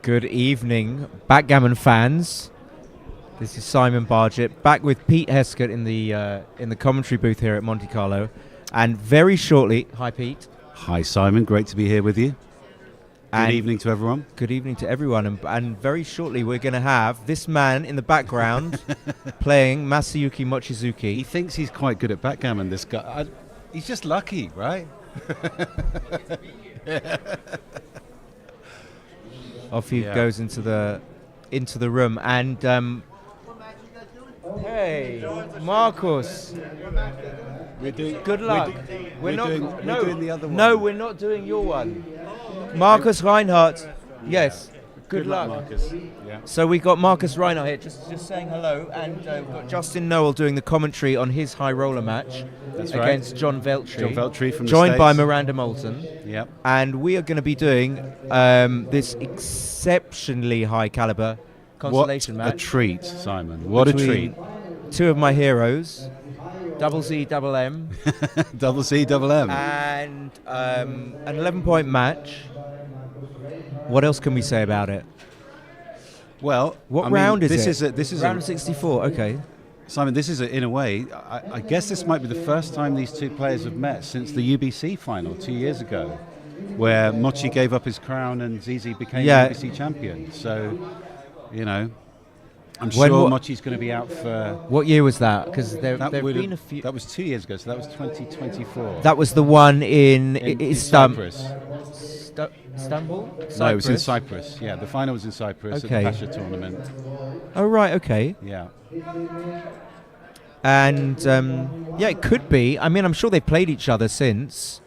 Good evening, Backgammon fans. This is Simon Bargett, back with Pete Heskett in the commentary booth here at Monte Carlo. And very shortly, hi Pete. Hi Simon, great to be here with you. Good evening to everyone. Good evening to everyone. And very shortly we're going to have this man in the background playing Masayuki Mochizuki. He thinks he's quite good at backgammon, this guy. He's just lucky, right? Off he goes into the room. And hey, Marcus. Good luck. We're doing the other one. No, we're not doing your one. Marcus Reinhardt. Yes. Good luck, Marcus. Yeah. So we got Marcus Reinhardt here, just saying hello, and we've got Justin Noel doing the commentary on his high roller match against John Veltri. John Veltri from the joined States. by Miranda Moulton. Yep. And we are going to be doing this exceptionally high caliber consolation match. What a treat, Simon. What a treat. Two of my heroes, Double Z, Double M. Double C, Double M. And an 11-point match. What else can we say about it? Well, what round is it? This is round of 64. Okay, Simon. This is in a way. I guess this might be the first time these two players have met since the UBC final 2 years ago, where Mochi gave up his crown and Zizi became UBC champion. So, you know, I'm sure Mochi's going to be out for. What year was that? Because there've been a few. That was 2 years ago. So that was 2024. That was the one in Cyprus. Istanbul? No, it was in Cyprus. Yeah, the final was in Cyprus at the Pasha tournament. Oh, right, okay. Yeah. And, it could be. I mean, I'm sure they've played each other since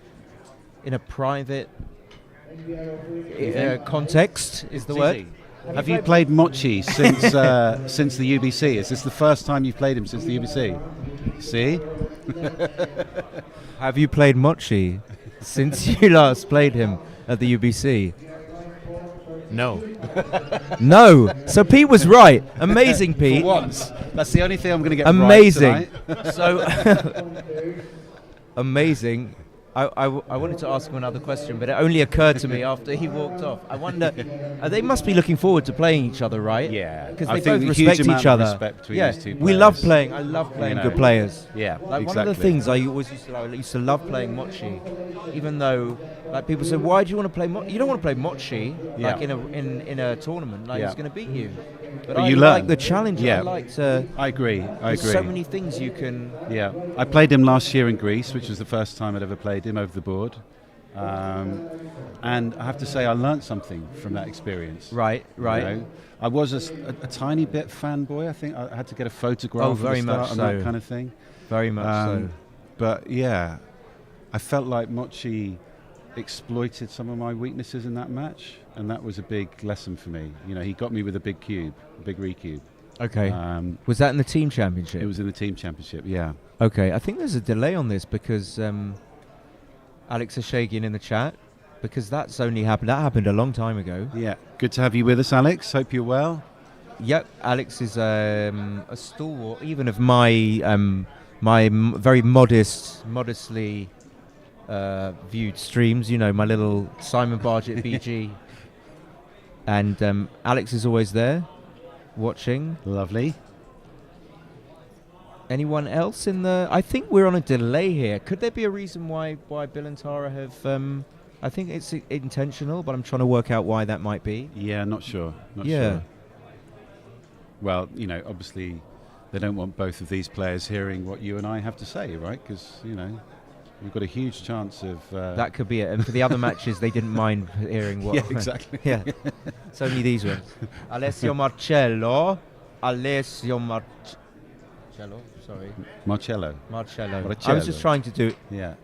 in a private context, is the word. Have you played Mochi since since the UBC? Is this the first time you've played him since the UBC? See? Have you played Mochi since you last played him at the UBC? No. No. So Pete was right. Amazing, Pete. For once. That's the only thing I'm going to get amazing. Right tonight. So amazing. I wanted to ask him another question, but it only occurred to me after he walked off. I wonder, they must be looking forward to playing each other, right? Yeah. Because they both respect each other. Respect between these two players. We love playing. I love playing good players. Yeah, like exactly. One of the things I always used to love playing Mochi, even though like people say, why do you want to play Mochi? You don't want to play Mochi like in a tournament. Like he's going to beat you. But I like the challenge. Yeah. I agree. There's so many things you can. Yeah. I played him last year in Greece, which was the first time I'd ever played him over the board. And I have to say I learnt something from that experience. Right. You know? I was a tiny bit fanboy. I think I had to get a photograph very much and that kind of thing. Very much so. But yeah, I felt like Mochi exploited some of my weaknesses in that match, and that was a big lesson for me. You know, he got me with a big cube, a big recube. Okay. Was that in the team championship? It was in the team championship, yeah. Okay, I think there's a delay on this because Alex Ashagian in the chat, because that's only happened. That happened a long time ago. Yeah. Good to have you with us, Alex. Hope you're well. Yep, Alex is a stalwart, even of my very modestly viewed streams. You know, my little Simon Bargett BG. And Alex is always there, watching. Lovely. Anyone else in the? I think we're on a delay here. Could there be a reason why Bill and Tara have? I think it's intentional, but I'm trying to work out why that might be. Yeah, not sure. Not sure. Well, you know, obviously, they don't want both of these players hearing what you and I have to say, right? Because you know, we've got a huge chance of. That could be it. And for the other matches, they didn't mind hearing what. Yeah, exactly. Yeah, it's only these ones. Alessio Marcello. Marcello. I was just trying to do it. Yeah.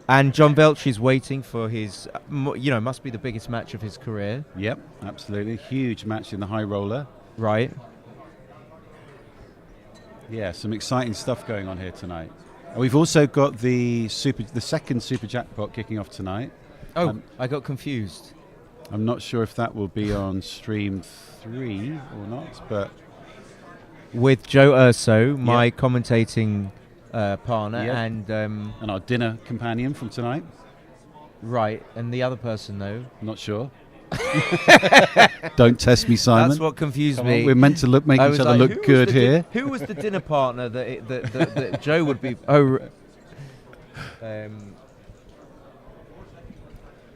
And John Veltri's waiting for his, must be the biggest match of his career. Yep, absolutely. Huge match in the high roller. Right. Yeah, some exciting stuff going on here tonight. And we've also got the second Super Jackpot kicking off tonight. Oh, I got confused. I'm not sure if that will be on stream 3 or not, but... With Joe Urso, my commentating partner, and our dinner companion from tonight. Right, and the other person though? Not sure. Don't test me, Simon. That's what confused Come me. on, we're meant to make I each was other like, look who was good the here. Who was the dinner partner that Joe would be? Oh,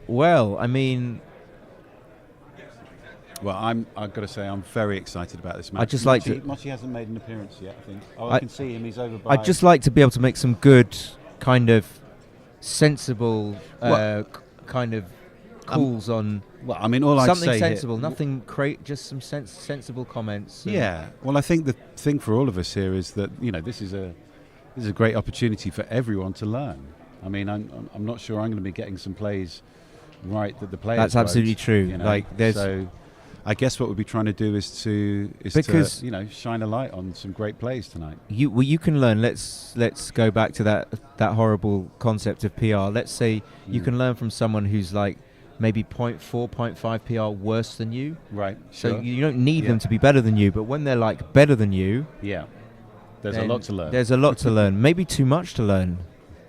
well, I mean, Well, I've got to say, I'm very excited about this match. I'd just like to- Mochi hasn't made an appearance yet, I think. Oh, I- I can see him. He's over by. I'd just like to be able to make some good, kind of sensible, kind of calls on Well, I mean, all I'd something say sensible. here, Nothing just some sensible comments. and- Yeah. Well, I think the thing for all of us here is that this is a great opportunity for everyone to learn. I mean, I'm not sure I'm going to be getting some plays right that the players. That's absolutely won't, true. Like, there's so. I guess what we'll be trying to do is Because- to shine a light on some great plays tonight. you can learn. Let's go back to that horrible concept of PR. Let's say you can learn from someone who's like maybe 0.4, 0.5 PR worse than you. Right. So Sure. you don't need Yeah. them to be better than you, but when they're like better than you, Yeah. There's a then lot to learn. There's a lot to learn. Maybe too much to learn.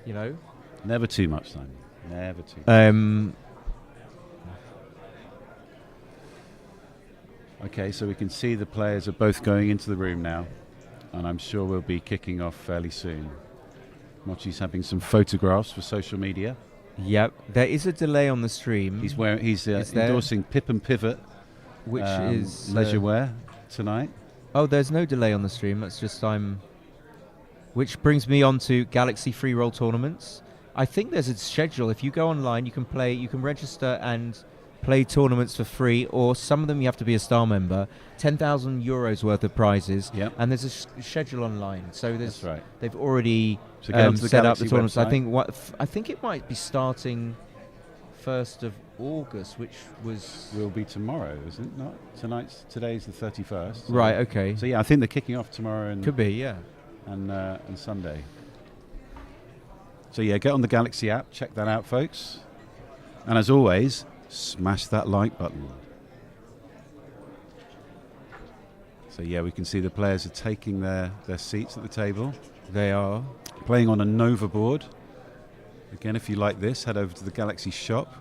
You know. Never too much, Simon. Never too much. Okay, so we can see the players are both going into the room now, and I'm sure we'll be kicking off fairly soon. Mochi's having some photographs for social media. Yep. There is a delay on the stream. He's Is there? endorsing Pip and Pivot, which is leisure wear tonight. Oh, there's no delay on the stream. That's just which brings me on to Galaxy Free Roll tournaments. I think there's a schedule. If you go online, you can register and play tournaments for free, or some of them you have to be a star member. 10,000 euros worth of prizes. Yep. And there's a schedule online. So That's right. they've already So get onto the set up Galaxy the tournaments. website. I think it might be starting 1st of August, which was Will be tomorrow, isn't it? Not today's the 31st. so- right. Okay, So yeah, I think they're kicking off tomorrow could be. Yeah. and Sunday. So yeah, get on the Galaxy app, check that out, folks. And as always, smash that like button. So yeah, we can see the players are taking their seats at the table. They are. Playing on a Nova board. Again, if you like this, head over to the Galaxy shop.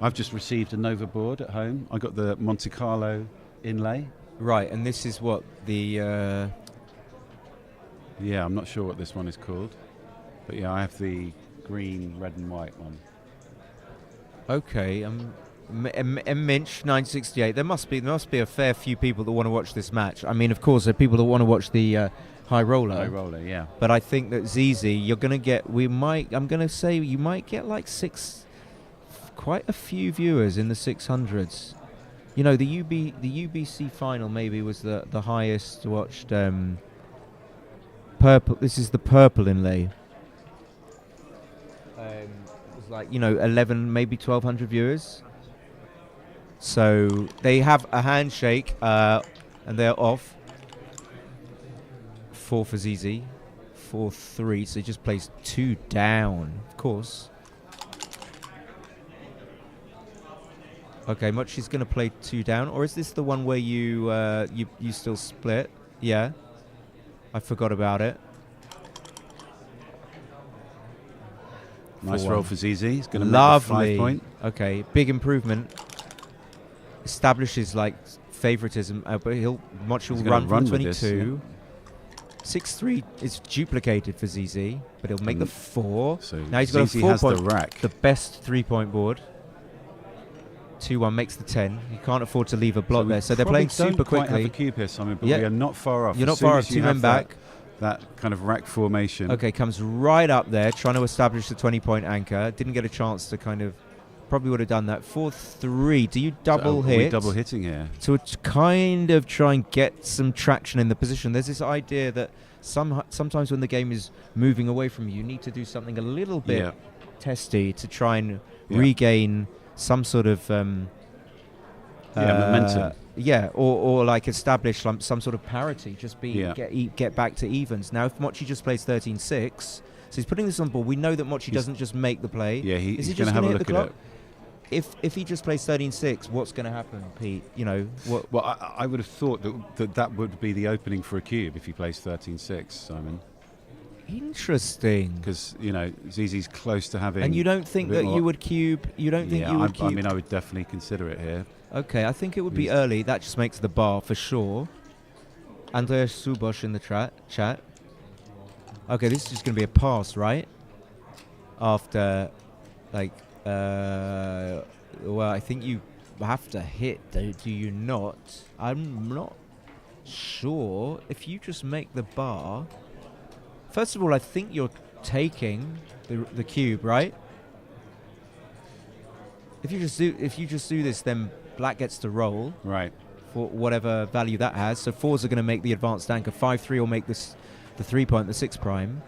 I've just received a Nova board at home. I got the Monte Carlo inlay. Right, and this is what the Yeah, I'm not sure what this one is called. But yeah, I have the green, red and white one. okay. Minch 968. There must be a fair few people that want to watch this match. I mean, of course, there are people that want to watch the high roller. High roller, yeah. But I think that ZZ, you're going to get. I'm going to say you might get like quite a few viewers in the 600s. You know, the UBC final maybe was the highest watched. Purple. This is the purple inlay. It was like 11, maybe 1,200 viewers. So they have a handshake, and they're off. 4 for ZZ, 4-3. So he just plays 2 down, of course. Okay, Mochi's going to play 2 down, or is this the one where you still split? Yeah, I forgot about it. Nice 4-1. roll for ZZ. He's going to make Lovely. the 5 point. Okay, big improvement. Establishes like favoritism, but Mochi will He's gonna run run from with this, 22. 6-3 is duplicated for ZZ, but he'll make the 4. So Now he's got a ZZ 4 has the point, rack. the best 3-point board. 2-1 makes the 10. You can't afford to leave a block we there, so they're probably playing super don't quite quickly. have a cube here, Simon, but Yeah. we are not far off. You're not As soon far as off. you 2 men have back. That kind of rack formation. Okay, comes right up there, trying to establish the 20-point anchor. Didn't get a chance to kind of. Probably would have done that. 4-3. Do you double Are hit? we double hitting here? To kind of try and get some traction in the position. There's this idea that sometimes when the game is moving away from you, you need to do something a little bit Yeah. testy to try and Yeah. regain some sort of momentum. Yeah, or like establish some sort of parity. Just Yeah. get back to evens. Now, if Mochi just plays 13-6, so he's putting this on board. We know that Mochi doesn't just make the play. Yeah, Is he he's just going to have a gonna hit look the at clock? it. If he just plays 13-6, what's going to happen, Pete? You know what? Well, I would have thought that would be the opening for a cube if he plays 13-6, Simon. Interesting. because Zizi's close to having. And you don't think that you would cube? You don't think you would cube? I mean, I would definitely consider it here. Okay, I think it would be early. That just makes the bar for sure. Andreas Subosh in the chat. Okay, this is just going to be a pass, right? After, like, well, I think you have to hit, do you not? I'm not sure. If you just make the bar... First of all, I think you're taking the cube, right? If you just do this, then black gets to roll. Right. For whatever value that has. So 4s are going to make the advanced anchor. 5-3 will make this the 3-point, the 6 prime.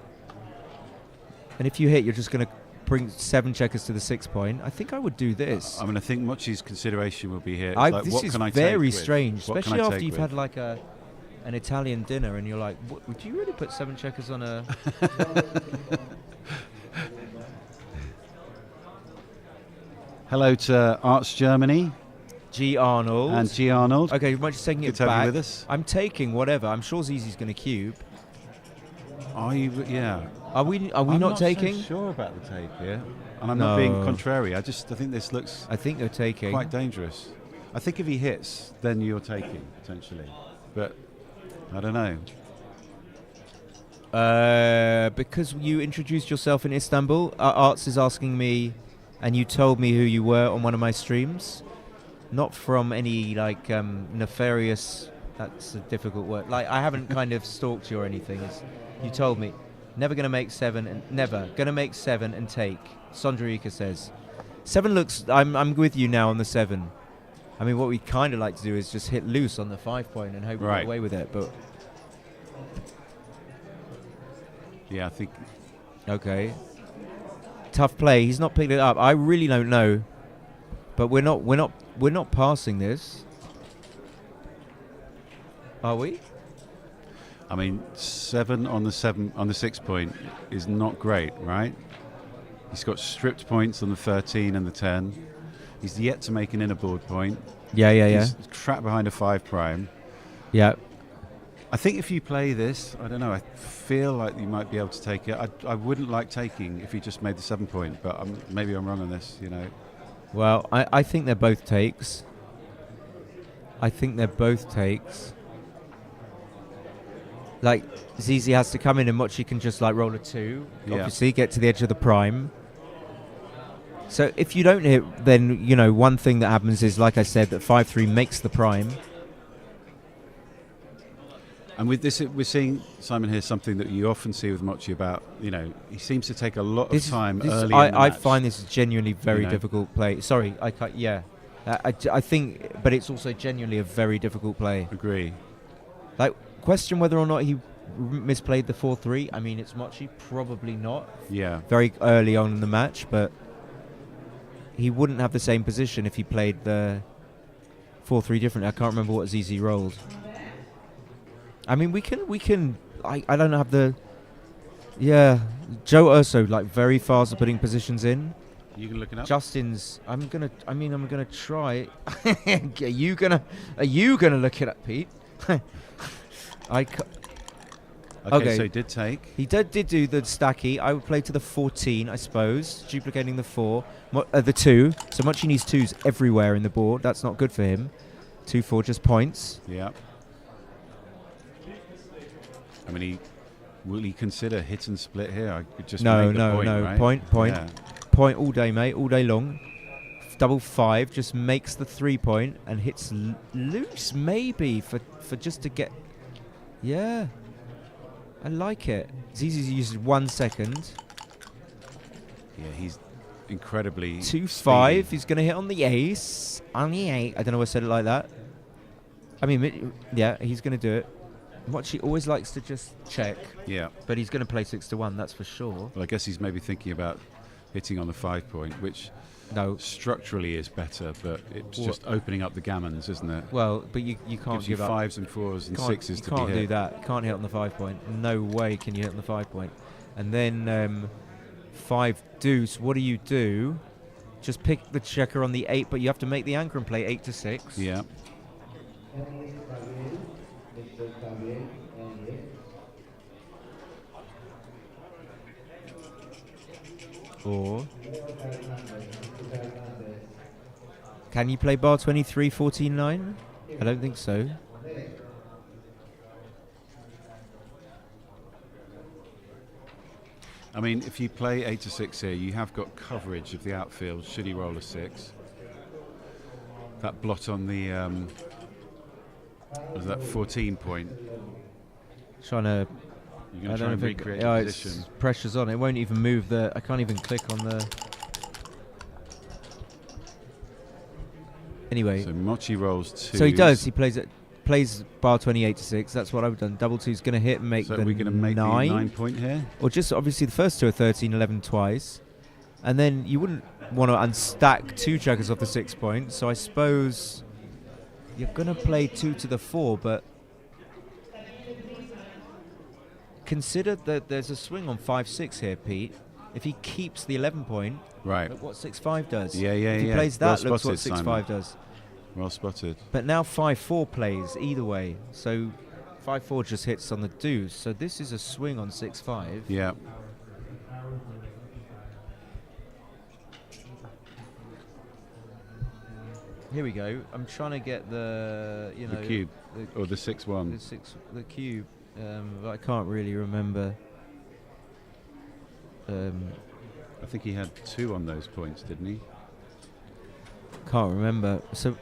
And if you hit, you're just going to bring 7 checkers to the 6 point. I think I would do this. I mean, I think Mochi's consideration will be here. This what is can I very take strange, with? especially after you've had like an Italian dinner and you're like, would you really put 7 checkers on a... Hello to Arts Germany. G. Arnold. And G. Arnold. Okay, we're just taking Good it to have back. you with us. I'm taking whatever. I'm sure Zizi's going to cube. Are you? Yeah. Are we I'm not taking? So sure about the take here, and I'm not being contrary. I think this looks. I think they're taking. Quite dangerous. I think if he hits, then you're taking potentially, but I don't know. Because you introduced yourself in Istanbul, Arts is asking me, and you told me who you were on one of my streams. Not from any like nefarious. That's a difficult word. Like I haven't kind of stalked you or anything. You told me, never gonna make 7 and never gonna make 7 and take. Sondrika says, 7 looks. I'm with you now on the 7. I mean, what we kind of like to do is just hit loose on the 5 point and hope we get away with it. But yeah, I think. Okay. Tough play. He's not picked it up. I really don't know. But we're not passing this. Are we? I mean, 7 on the 6 point is not great, right? He's got stripped points on the 13 and the 10. He's yet to make an inner board point. Yeah. He's trapped behind a 5 prime. Yeah. I think if you play this, I don't know, I feel like you might be able to take it. I wouldn't like taking if he just made the 7 point, but maybe I'm wrong on this, Well, I think they're both takes. Like, Zizi has to come in and Mochi can just like roll a 2. Yeah. Obviously, get to the edge of the prime. So if you don't hit, then, one thing that happens is, like I said, that 5-3 makes the prime. And with this, we're seeing, Simon, here something that you often see with Mochi about, he seems to take a lot of time early in the match. I find this is genuinely very difficult play. Sorry, I think, but it's also genuinely a very difficult play. Agree. Like, question whether or not he misplayed the 4-3. I mean, it's Mochi, probably not. Yeah. Very early on in the match, but he wouldn't have the same position if he played the 4-3 differently. I can't remember what ZZ rolled. I mean, we can. I don't have the. Yeah, Joe Urso like very fast at putting positions in. You can look it up. Justin's. I'm gonna try. Are you gonna look it up, Pete? Okay, so he did take. He did do the stacky. I would play to the 14, I suppose, duplicating the 4, the 2. So Mochi needs 2s everywhere in the board. That's not good for him. 2-4 just points. Yeah. I mean, will he consider hit and split here? I could just no. right? Point. Yeah. Point all day, mate. All day long. Double 5 just makes the 3 point and hits loose, maybe for just to get. Yeah, I like it. Zizi's uses 1 second. Yeah, he's incredibly. 2-5. He's going to hit on the ace. On the 8. I don't know why I said it like that. I mean, yeah, he's going to do it. Mochi always likes to just check. Yeah. But he's going to play 6-1, that's for sure. Well, I guess he's maybe thinking about hitting on the 5 point, which structurally is better, but it's just opening up the gammons, isn't it? Well, but you can't give up 5s and 4s and 6s to be hit. You can't do that. You can't hit on the 5 point. No way can you hit on the 5 point. And then 5 deuce, what do? Just pick the checker on the 8, but you have to make the anchor and play 8-6. Yeah. Or can you play bar 23, 14, 9? I don't think so. I mean, if you play 8 to 6 here, you have got coverage of the outfield should he roll a 6. That blot on the was that 14 point. Trying to. You're going to try and recreate the the it's position. pressure's on. It won't even move the. I can't even click on the. Anyway. So Mochi rolls 2. So he does. He plays bar 28 to 6. That's what I've done. Double 2's going to hit and make so the we're going to make 9. the 9 point here. Or just obviously the first two are 13, 11 twice. And then you wouldn't want to unstack 2 checkers off the 6 point. So I suppose you're going to play 2 to the 4, but consider that there's a swing on 5-6 here, Pete. If he keeps the 11 point, Right. look what 6-5 does. Yeah. If he plays that, Well looks what spotted, 6-5 Simon. does. Well spotted. But now 5-4 plays either way. So 5-4 just hits on the deuce. So this is a swing on 6-5. Yeah. Here we go. I'm trying to get the The cube. Or the 6-1. the cube. But I can't really remember. I think he had 2 on those points, didn't he? Can't remember. So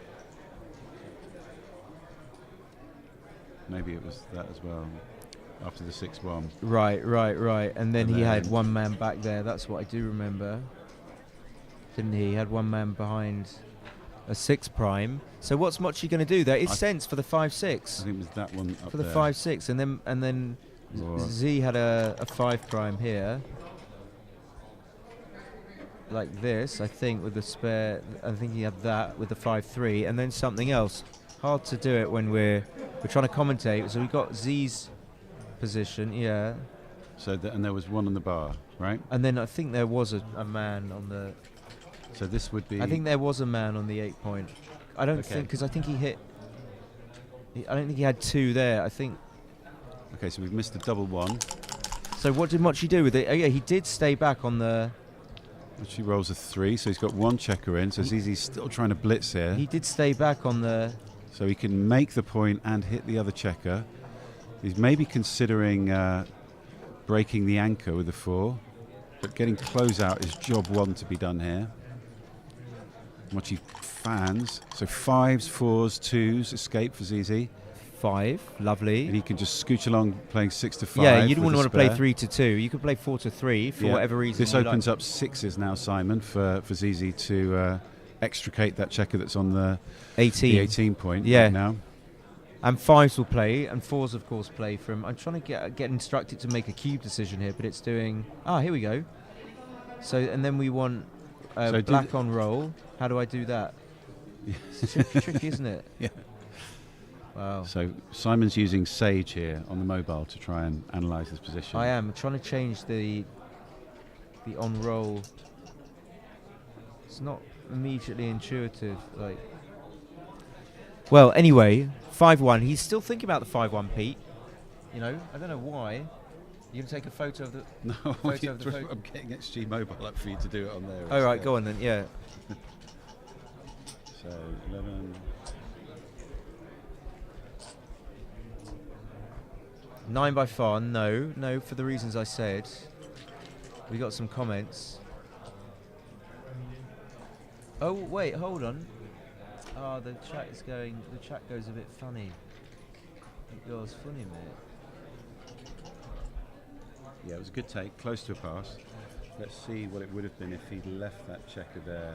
Maybe it was that as well. After the 6-1. right. And then And he had then- one man back there. That's what I do remember. Didn't he? He had one man behind a 6 prime. So what's Mochi going to do? There is sense for the 5-6. I think it was that one up For the there. 5-6, and then Or- Z had a 5 prime here, like this. I think with the spare. I think he had that with the 5-3, and then something else. Hard to do it when we're trying to commentate. So we got Z's position, yeah, So and there was 1 on the bar, right? and then I think there was a man on the. So this would be. I think there was a man on the 8 point. I don't Okay. think because I think he hit. I don't think he had 2 there. I think. Okay, so we've missed the double 1. So what did Mochi do with it? Oh yeah, he did stay back on the. She rolls a 3, so he's got 1 checker in. So Zizi's still trying to blitz here. He did stay back on the. So he can make the point and hit the other checker. He's maybe considering breaking the anchor with the 4, but getting closeout is job 1 to be done here. Mochi fans. So 5s, 4s, 2s, escape for Zizi. 5, lovely. And he can just scooch along playing 6 to 5. Yeah, you don't with want a to play spare. 3 to 2. You could play 4 to 3 for Yeah. whatever reason. This you opens like. up 6s now, Simon, for Zizi to extricate that checker that's on the 18. 18 point Yeah. right now. And 5s will play, and 4s of course play from. I'm trying to get instructed to make a cube decision here, but it's doing. Here we go. So and then we want So do black the- on roll. How do I do that? It's tricky, isn't it? Yeah. Wow. So Simon's using Sage here on the mobile to try and analyse his position. I am trying to change the on roll. It's not immediately intuitive, like. Well, anyway, 5-1. He's still thinking about the 5-1, Pete. You know, I don't know why. You can take a photo of the. No, Photo of the photo. I'm getting XG mobile up for you to do it on there. Oh right, go on then. Yeah. So 11. 9 by far. No, for the reasons I said. We got some comments. Oh wait, hold on. The chat is going. The chat goes a bit funny. It goes funny, mate. Yeah, it was a good take, close to a pass. Let's see what it would have been if he'd left that checker there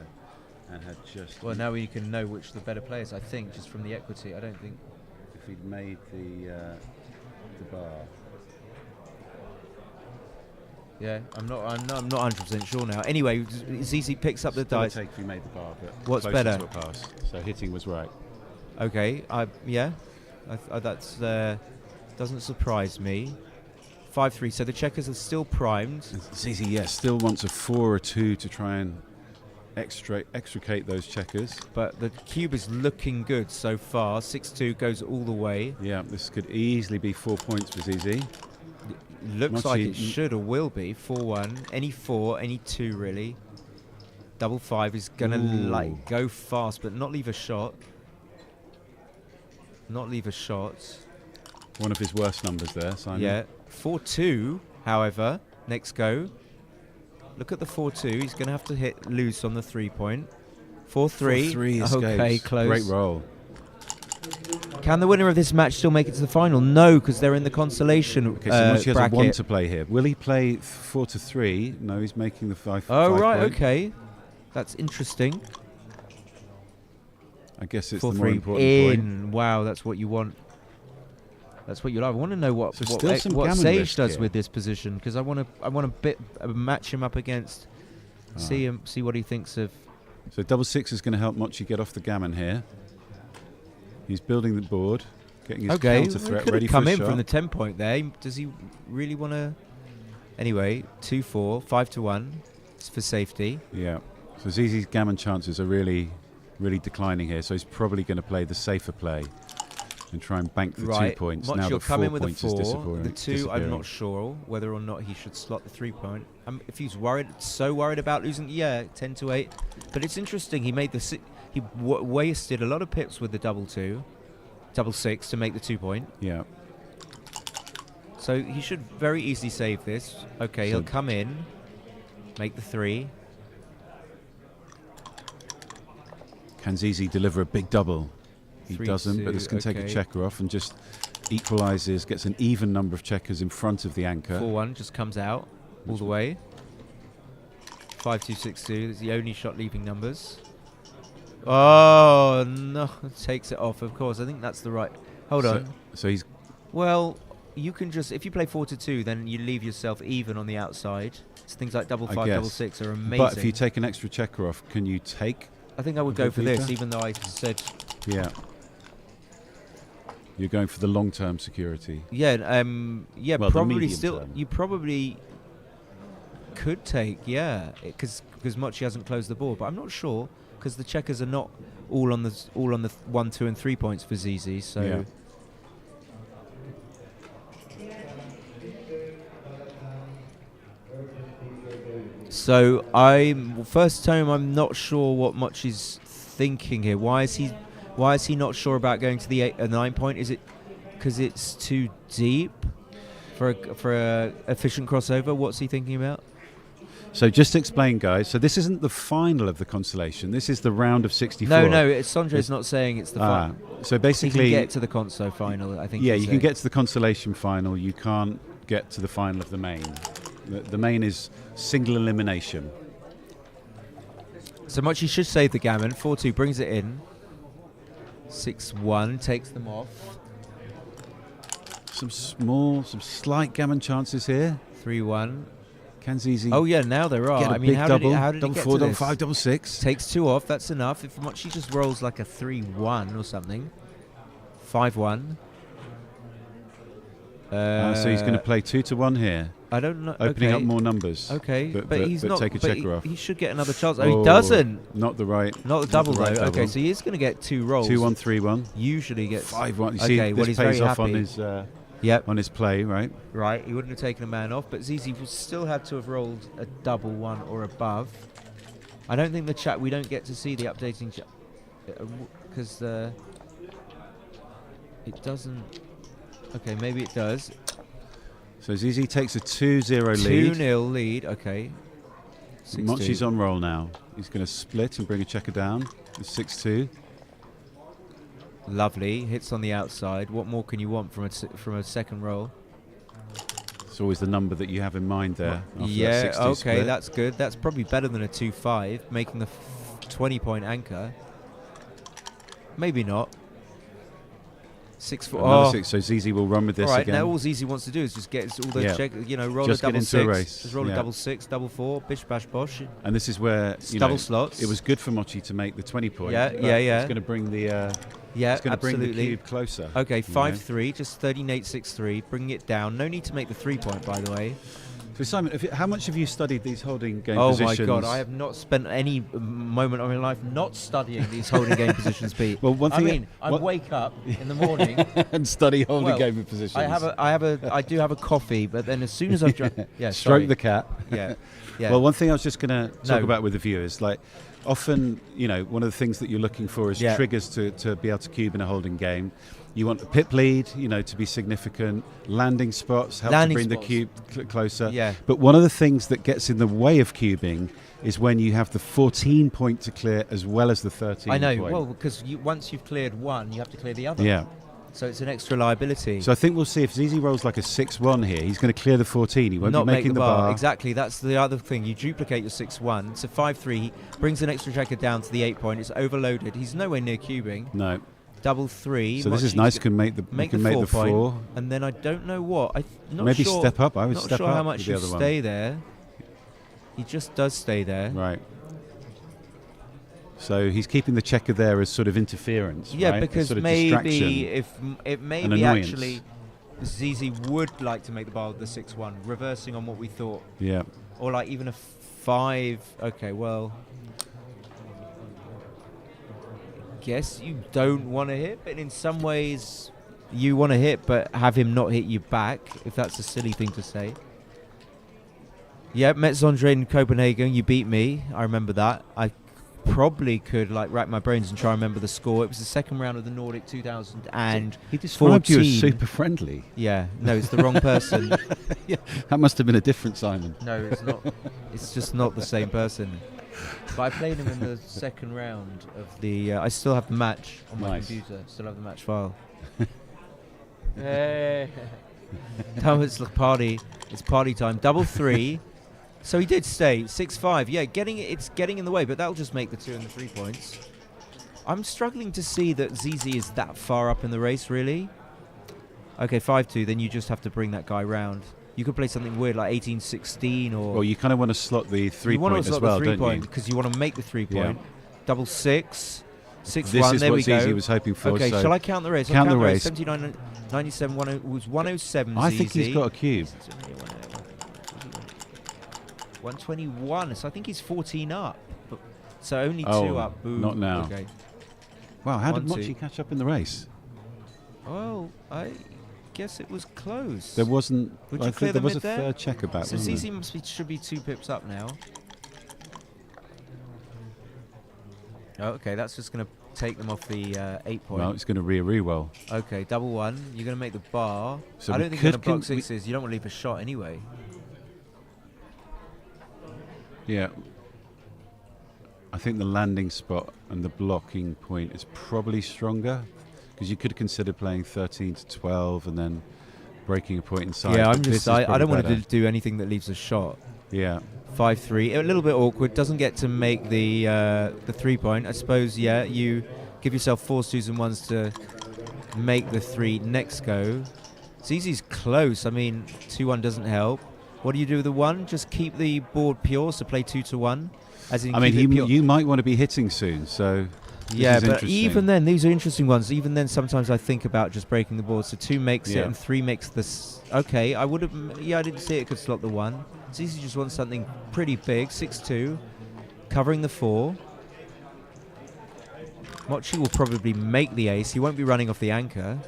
and had just. Well, now we can know which the better players. I think just from the equity. I don't think. If he'd made the bar. Yeah, I'm not 100% sure now. Anyway, ZZ picks up the Still a dice. take if he made the bar, but What's closer better? to a pass. So hitting was right. Okay, yeah, that's doesn't surprise me. 5-3. So the checkers are still primed. Zizi, yes, still wants a 4 or 2 to try and extricate those checkers. But the cube is looking good so far. 6-2 goes all the way. Yeah, this could easily be 4 points for Zizi. looks like Mochi- it should or will be 4-1. Any 4, any 2 really. Double 5 is gonna like go fast, but not leave a shot. Not leave a shot. One of his worst numbers there, Simon. Yeah. 4-2, however, next go. Look at the 4-2. He's gonna have to hit loose on the 3-point. 4-3. 4-3 escapes. Okay, close. Great roll. Can the winner of this match still make it to the final? No, because they're in the consolation Okay, so Mochi has a bracket. 1 to play here. Will he play 4-3? No, he's making the 5. Oh, 5 right, point. okay. That's interesting. I guess it's the 4-3 more important in. point. Wow, that's what you want. That's what you like. I want to know what So still some what Gammon Sage risk does here. with this position, because I want to match him up against. See what he thinks of. So double 6 is going to help Mochi get off the gammon here. He's building the board, getting his counter threat ready for come a in shot. from the 10-point there. Does he really want to? Anyway, 2-4, 5-1. It's for safety. Yeah. So Zizi's gammon chances are really, really declining here. So he's probably going to play the safer play and try and bank the 2 points. Mochi Now will the come 4 in with a points is 4. disappearing. The 2, I'm not sure whether or not he should slot the 3-point. If he's so worried about losing, 10-8. But it's interesting. He made the he wasted a lot of pips with the double 6 to make the 2-point. Yeah. So he should very easily save this. Okay, So he'll come in, make the 3. Can Zizi deliver a big double? He 3-2, doesn't, but this can take a okay. checker off and just equalises, gets an even number of checkers in front of the anchor. 4-1 just comes out all the way. 5-2, 6-2. That's the only shot leaving numbers. Oh no! Takes it off. Of course, I think that's the right. Hold on. So he's Well, you can just if you play 4-2, then you leave yourself even on the outside. So things like double 5, double 6 are amazing. But if you take an extra checker off, can you take? I think I would go for this, even though I said. Yeah. You're going for the long-term security. Yeah, Well, the probably medium still. term. You probably could take, because Mochi hasn't closed the board, but I'm not sure because the checkers are not all on the 1, 2, and 3 points for ZZ. So. Yeah. So first time I'm not sure what Mochi's thinking here. Why is he not sure about going to the 9 point? Is it because it's too deep for a efficient crossover? What's he thinking about? So just to explain, guys. So this isn't the final of the Consolation. This is the round of 64. No. Sanjay's not saying it's the final. So He basically, can get to the Conso final, I think. yeah, he's you can saying. get to the Consolation final. You can't get to the final of the main. The main is single elimination. So Mochi should save the gammon. 4-2 brings it in. 6-1 takes them off. Some slight gammon chances here. 3-1. Can Zizi Oh yeah, now there are. get a I mean, big how double? did he Double get 4, to double this? 5, double 6. Takes 2 off. That's enough. If Mochi just rolls like a 3-1 or something. 5-1. So he's going to play 2-1 here, I don't know. opening okay. up more numbers. Okay, but he's but not. take a but checker off. he should get another chance. Oh, he doesn't. Not the right. Not the double right though. double. Okay, so he is going to get 2 rolls. 2-1, 3-1. Usually gets 5-1. You okay, see, well, this he's pays very off on happy. his Yep. on his play, right? Right, he wouldn't have taken a man off, but ZZ will still have to have rolled a double 1 or above. I don't think we don't get to see the updating chat because it doesn't. Okay, maybe it does. So ZZ takes a 2-0 lead. 2-0 lead. Okay. 6-2. Mochi's on roll now. He's going to split and bring a checker down. It's 6-2. Lovely hits on the outside. What more can you want from a second roll? It's always the number that you have in mind there. After Yeah. that 6-2 Okay, split. that's good. That's probably better than a 2-5, making the 20-point anchor. Maybe not. 6-4. Another Oh. 6. So ZZ will run with this All right, again. now all ZZ wants to do is just get all the Yeah. check, roll Just a get double into 6. a race. Just roll Yeah. a double 6, double 4, bish bash bosh. And this is where Double slots. It was good for Mochi to make the 20 point. Yeah, but yeah. It's going to bring the Yeah, it's going to bring the absolutely. cube closer. Okay, you know. 5-3, just 13-8, 6-3, bringing it down. No need to make the 3-point, by the way. So Simon, how much have you studied these holding game Oh positions? my God, I have not spent any moment of my life not studying these holding game positions, Pete. Well, one thing I wake up in the morning and study holding game positions. I do have a coffee, but then as soon as I've drunk, stroke the cat. Yeah. Well, one thing I was just going to talk about with the viewers, like often, one of the things that you're looking for is triggers to be able to cube in a holding game. You want a pip lead, to be significant. Landing spots help to bring the cube closer. Yeah. But one of the things that gets in the way of cubing is when you have the 14 point to clear as well as the 13 I know. point. Well, because once you've cleared one, you have to clear the other. Yeah. So it's an extra liability. So I think we'll see if ZZ rolls like a 6-1 here. He's going to clear the 14. He won't not be making make the bar. Exactly. That's the other thing. You duplicate your 6-1. So 5-3 brings an extra checker down to the 8 point. It's overloaded. He's nowhere near cubing. No. Double 3. So this is nice. Can make the 4. And then I don't know what. Maybe step up. I would step up. Not sure how much you the other stay one. there. He just does stay there. Right. So he's keeping the checker there as sort of interference. Yeah, right? because sort of maybe if it may be annoyance. actually ZZ would like to make the bar with the 6-1, reversing on what we thought. Yeah. Or like even a 5. Okay, well. Guess you don't want to hit, but in some ways you want to hit, but have him not hit you back, if that's a silly thing to say. Yeah, Metzondre in Copenhagen, you beat me. I remember that. I probably could rack my brains and try and remember the score. It was the second round of the Nordic 2014. He described you as super friendly. Yeah, no, it's the wrong person. Yeah, that must have been a different Simon. No, it's not. It's just not the same person. But I played him in the second round of the... I still have the match on my computer. Still have the match file. Hey. It's party. It's party time. Double 3. So he did stay. 6-5. Yeah, it's getting in the way, but that'll just make the 2 and the 3 points. I'm struggling to see that ZZ is that far up in the race, really. Okay, 5-2. Then you just have to bring that guy round. You could play something weird like 18-16 or... Well, you kind of want to slot the 3 point as well, don't you? Because you want to make the 3 point. Double 6. 6-1, this is there what we go. ZZ was hoping for. Okay, so shall I count the race? Count the race. 79, 97, 10, was 107 I ZZ. think he's got a cube. 121, so I think he's 14 up. So only 2 up. Boom. Not now. Okay. Wow, how did 1-2. Mochi catch up in the race? Well, I guess it was close. There wasn't... Would I you clear think there was a there? third checker back, So wasn't ZZ should be 2 pips up now. Oh, okay, that's just going to take them off the 8 point. Well, it's going to re-well. Okay, double 1. You're going to make the bar. So I don't think you're going to block 6s. You don't want to leave a shot anyway. Yeah. I think the landing spot and the blocking point is probably stronger because you could consider playing 13 to 12 and then breaking a point inside. Yeah, I don't want to do anything that leaves a shot. Yeah. 5-3, a little bit awkward. Doesn't get to make the 3 point. I suppose. Yeah, you give yourself 4 2s and 1s to make the 3 next go. ZZ's close. I mean, 2-1 doesn't help. What do you do with the 1? Just keep the board pure, so play 2 to 1. As in, you might want to be hitting soon, so yeah, but even then, these are interesting ones. Even then, sometimes I think about just breaking the board. So 2 makes it, and 3 makes this. Okay, I would have. Yeah, I didn't see it could slot the 1. ZZ just wants something pretty big. 6-2, covering the 4. Mochi will probably make the ace. He won't be running off the anchor.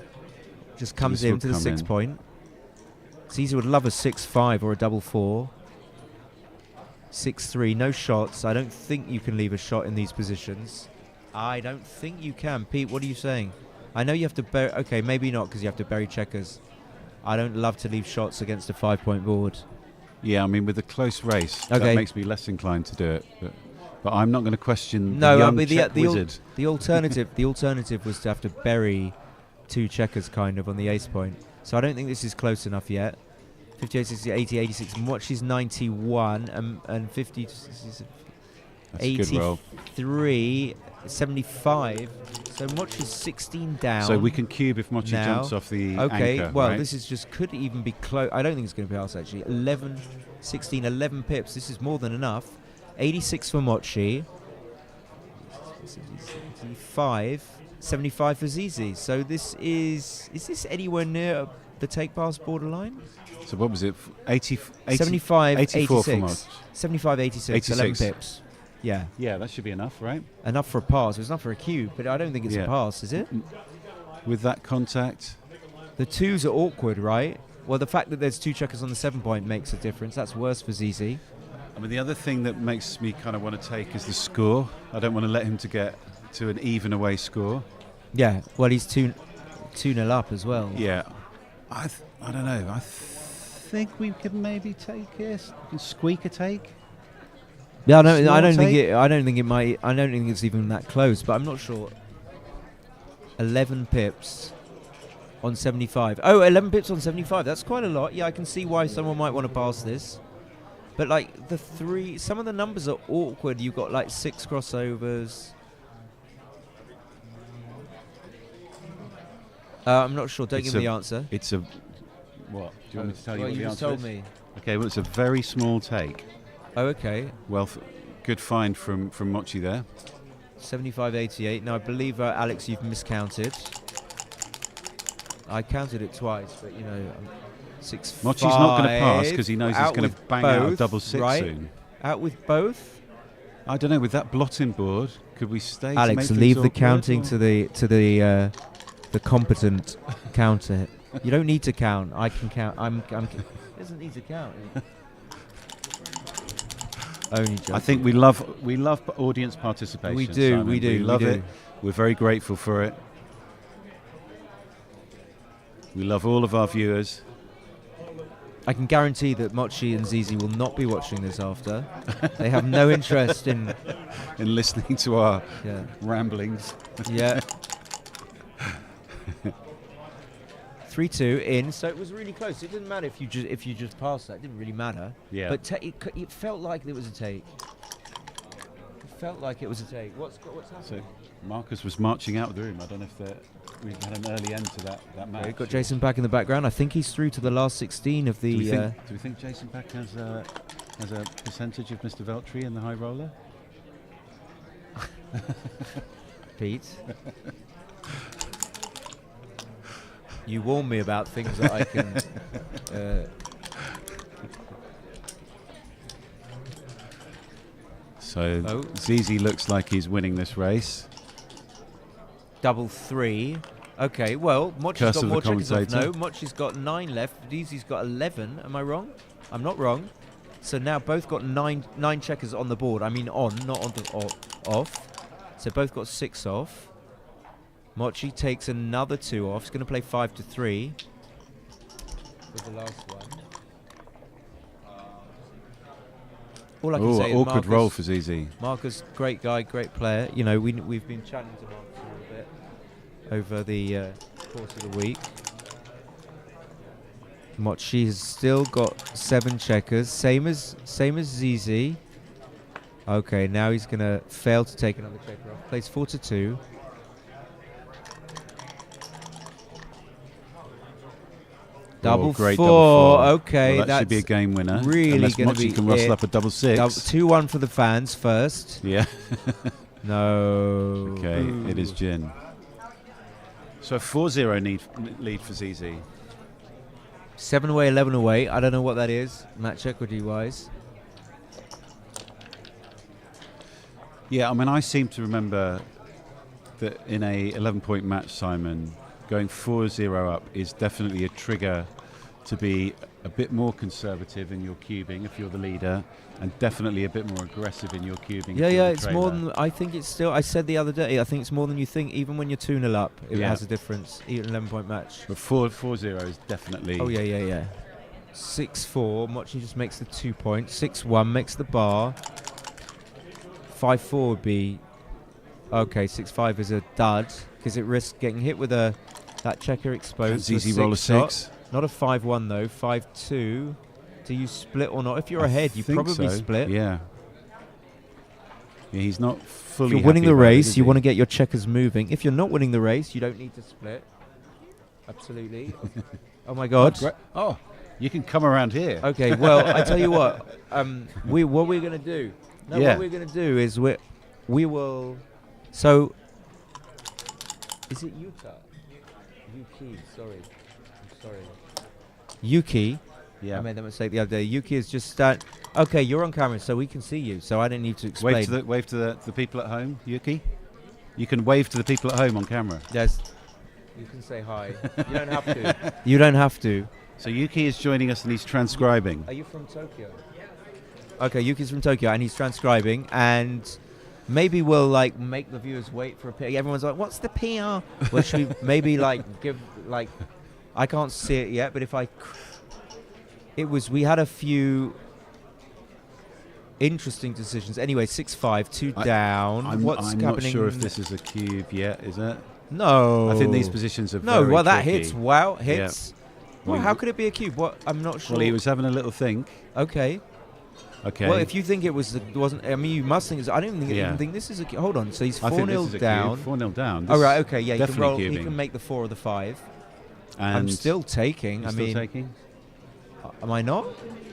Just comes in to the 6 point. ZZ would love a 6-5 or a double 4. 6-3, no shots. I don't think you can leave a shot in these positions. I don't think you can. Pete, what are you saying? I know you have to bury... Okay, maybe not because you have to bury checkers. I don't love to leave shots against a 5 point board. Yeah, I mean, with a close race, that makes me less inclined to do it. But I'm not going to question the young check wizard. The alternative was to have to bury 2 checkers kind of on the ace point. So I don't think this is close enough yet. 58, 60, 80, 86. Mochi's 91 and 50, 83, 75. So Mochi's 16 down. So we can cube if Mochi jumps off the anchor, well, right? this is just could even be close. I don't think it's going to be us actually. 11, 16, 11 pips. This is more than enough. 86 for Mochi. 75 for ZZ. So this is this anywhere near the take pass borderline. So what was it? 80, 75, 84 for 86. Moch. 75, 86, 11 86. pips. Yeah. Yeah, that should be enough, right? Enough for a pass. It's enough for a cue, but I don't think it's a pass, is it? With that contact. The twos are awkward, right? Well, the fact that there's 2 checkers on the 7 point makes a difference. That's worse for ZZ. I mean, the other thing that makes me kind of want to take is the score. I don't want to let him to get to an even away score. Yeah, well, he's 2-0 up as well. Yeah. I don't know. I think we could maybe take this. We can squeak a take. Yeah, I don't Small think it might. I don't think it's even that close, but I'm not sure. 11 pips on 75. Oh, 11 pips on 75. That's quite a lot. Yeah, I can see why someone might want to pass this. But like some of the numbers are awkward. You've got like 6 crossovers. I'm not sure. Don't give me the answer. It's a what? Do you want me to tell you what the you answer told is? me. Okay, well, it's a very small take. Oh, okay. Well, good find from Mochi there. 75.88. Now I believe Alex, you've miscounted. I counted it twice, but 6-5. Mochi's not going to pass because he knows he's going to bang out a double 6 right? soon. Out with both. I don't know. With that blotting board, could we stay? to Alex, make leave things the awkward, counting or? to the competent counter. You don't need to count. I can count. He doesn't need to count. Only joking. I think we love audience participation. We do. Simon. We do. We love we do. it. We're very grateful for it. We love all of our viewers. I can guarantee that Mochi and Zizi will not be watching this after. They have no interest in listening to our yeah. ramblings. Yeah. 3-2 in, so it was really close. It didn't matter if you just passed that. It didn't really matter. Yeah. But it felt like there was a take. It felt like it was a take. What's happening? So Marcus was marching out of the room. I don't know if we've had an early end to that match. We've got Jason back in the background. I think he's through to the last 16 of the. Do we think Jason Pack has a percentage of Mr. Veltri in the high roller? Pete. You warn me about things that I can. So Zizi looks like he's winning this race. Double 3. Okay, well, Mochi's got more checkers off. No, Mochi's got 9 left. Zizi's got 11. Am I wrong? I'm not wrong. So now both got 9 checkers on the board. I mean on, not on the off. So both got 6 off. Mochi takes another 2 off. He's going to play 5-3 with the last one. All I can say is awkward Marcus, roll for Zizi. Marcus, great guy, great player. You know, we've been chatting to Marcus a little bit over the course of the week. Mochi's still got 7 checkers, same as ZZ. Okay, now he's going to fail to take another checker off. Plays 4-2. Double great 4. double 4. Okay, well, that should be a game winner. Really unless going to Mochi be can rustle up a double 6. 2-1 for the fans first. Yeah. No. Okay, it is Jin. So a 4-0 lead for ZZ. 7 away, 11 away. I don't know what that is, match equity wise. Yeah, I mean, I seem to remember that in a 11-point match, Simon, going 4-0 up is definitely a trigger to be a bit more conservative in your cubing if you're the leader, and definitely a bit more aggressive in your cubing. Yeah, if you're the it's trailer. more than. I think it's still. I said the other day. I think it's more than you think. Even when you're 2-0 up, it has a difference. Even an 11-point match. But 4-0 is definitely. Oh yeah. 6-4. Mochi just makes the 2 points. 6-1 makes the bar. 5-4 would be. Okay, 6-5 is a dud because it risks getting hit with that checker exposed. Easy roll a 6. Not a 5-1 though. 5-2. Do you split or not? If you're ahead, you probably split. Yeah. Yeah, he's not fully. If you're winning happy the about it, race, is you he? want to get your checkers moving. If you're not winning the race, you don't need to split. Absolutely. Oh my God. Oh, you can come around here. Okay. Well, I tell you what. What we're gonna do? No, what we're gonna do is we will. So, is it Utah? UT. Sorry. I'm sorry. Yuki. Yeah. I made that mistake the other day. Yuki is just okay, you're on camera, so we can see you. So I don't need to explain. Wave to the people at home, Yuki. You can wave to the people at home on camera. Yes. You can say hi. You don't have to. You don't have to. So Yuki is joining us and he's transcribing. Are you from Tokyo? Okay, Yuki's from Tokyo and he's transcribing, and maybe we'll like make the viewers wait for a PR. Everyone's like, "What's the PR?" Well, should we maybe like give like I can't see it yet, but if we had a few interesting decisions. Anyway, 6-5, 2 down. I'm happening? not sure if this is a cube yet, is it? No. I think these positions are no. very Well, that tricky. hits. Wow, hits. Yeah. Well, how could it be a cube? What? I'm not sure. Well, he was having a little think. Okay. Okay. Well, if you think it wasn't. I mean, you must think. I don't even think this is a. Hold on. So he's 4-0 down. 4-0 down. Oh right. Okay. Yeah. He can definitely roll. cubing. He can make the 4 or the 5. And I'm still taking. you're still taking? Am I not?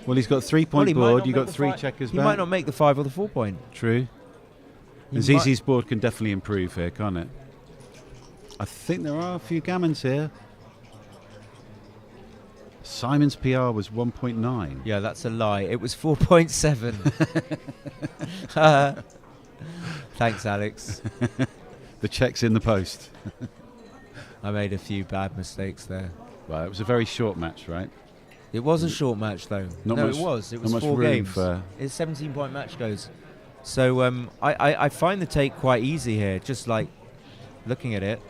Well, he's got 3-point board. You got 3 checkers He back. might not make the 5 or the 4 point. True. He And ZZ's board can definitely improve here, can't it? I think there are a few gammons here. Simon's PR was 1.9. Yeah, that's a lie. It was 4.7. Thanks, Alex. The check's in the post. I made a few bad mistakes there. Well, it was a very short match, right? It was a short match, though. Not no, much- it was. It not was much 4 room games. for- It's 17-point match goes. So I find the take quite easy here, just like looking at it.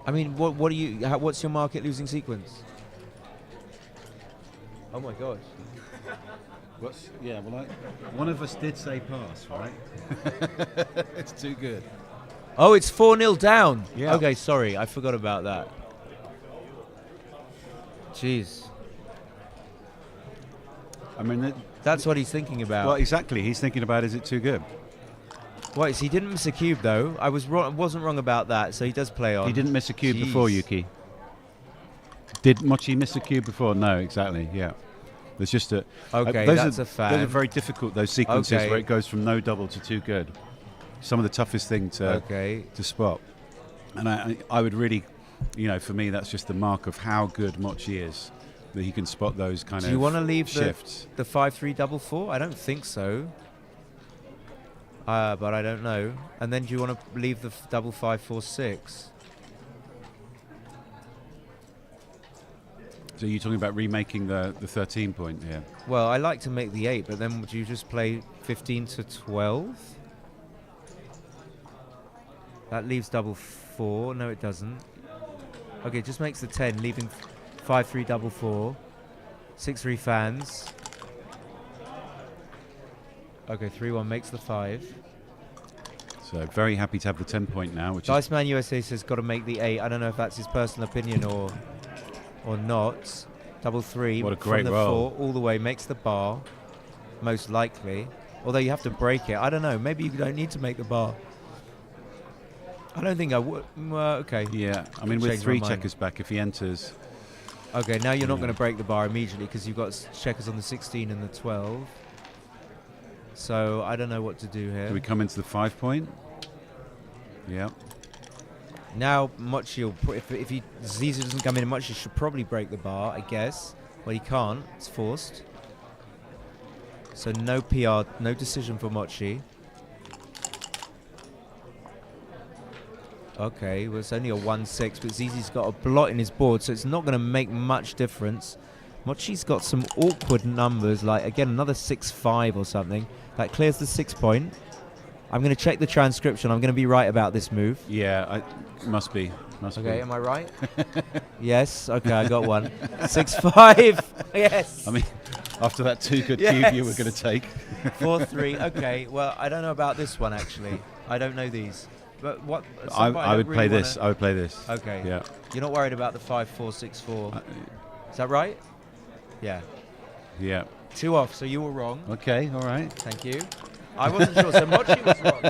I mean, what's your market losing sequence? Oh my gosh. One of us did say pass, right? It's too good. Oh, it's 4-0 down. Yeah. Okay, sorry, I forgot about that. Jeez. I mean, That's what he's thinking about. well, exactly. He's thinking about, is it too good? Wait, so he didn't miss a cube though. I wasn't wrong about that. So he does play on. He didn't miss a cube Jeez. before, Yuki. Did Mochi miss a cube before? No, exactly. Yeah. There's just a. Okay, those that's are, a fan. Those are very difficult. Those sequences Okay. where it goes from no double to too good. Some of the toughest thing to spot. And I would really, for me, that's just the mark of how good Mochi is, that he can spot those kind of. Do you want to leave shifts? the 5-3 double 4? I don't think so. But I don't know. And then do you want to leave the double 5-4-6? So you're talking about remaking the 13 point here? Well, I like to make the 8, but then would you just play 15 to 12? That leaves double 4. No, it doesn't. Okay, it just makes the 10, leaving 5-3 double 4. 6-3 fans. Okay, 3-1 makes the 5. So very happy to have the 10 point now, which Dice Man USA says got to make the 8. I don't know if that's his personal opinion or not. Double 3. What a great from the roll. 4 all the way makes the bar, most likely. Although you have to break it. I don't know. Maybe you don't need to make the bar. I don't think I would. Okay. Yeah, I mean, with Changed 3 my mind. checkers back, if he enters. Okay, now you're not going to break the bar immediately because you've got checkers on the 16 and the 12. So I don't know what to do here. Do we come into the 5 point? Yeah. Now Mochi will put, if Zizu doesn't come in, Mochi should probably break the bar, I guess. Well, he can't. It's forced. So no PR, no decision for Mochi. Okay, well it's only a 1-6, but Zizi's got a blot in his board, so it's not going to make much difference. Mochi's got some awkward numbers, like again another 6-5 or something. That clears the 6 point. I'm going to check the transcription. I'm going to be right about this move. Yeah, must be. Okay, am I right? Yes. Okay, I got one. 6-5. Yes. I mean, after that 2 good Yes. cube you were going to take. 4-3. Okay. Well, I don't know about this one actually. I don't know these. But what? I would play this. I would play this. Okay. Yeah. You're not worried about the 5-4-6-4. Is that right? Yeah. Yeah. 2 off. So you were wrong. Okay. All right. Thank you. I wasn't sure. So Mochi was wrong.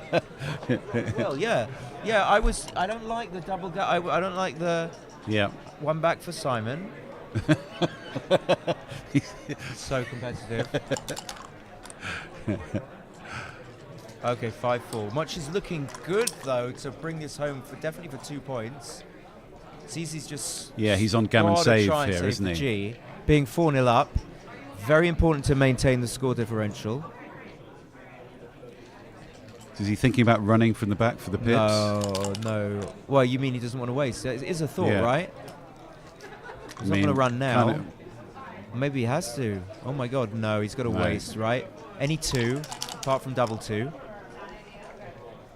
Well, yeah. Yeah, I don't like the double gut. I don't like the one back for Simon. So competitive. Okay, 5-4. Mochi's looking good though to bring this home for definitely for 2 points. Zizi's just he's on gammon gotta save try and here, save isn't the he? G. Being 4-0 up, very important to maintain the score differential. Is he thinking about running from the back for the pips? No. Well, you mean he doesn't want to waste? It is a thought, right? He's not going to run now. Maybe he has to. Oh my God, no, he's got to waste, right? Any 2, apart from double 2.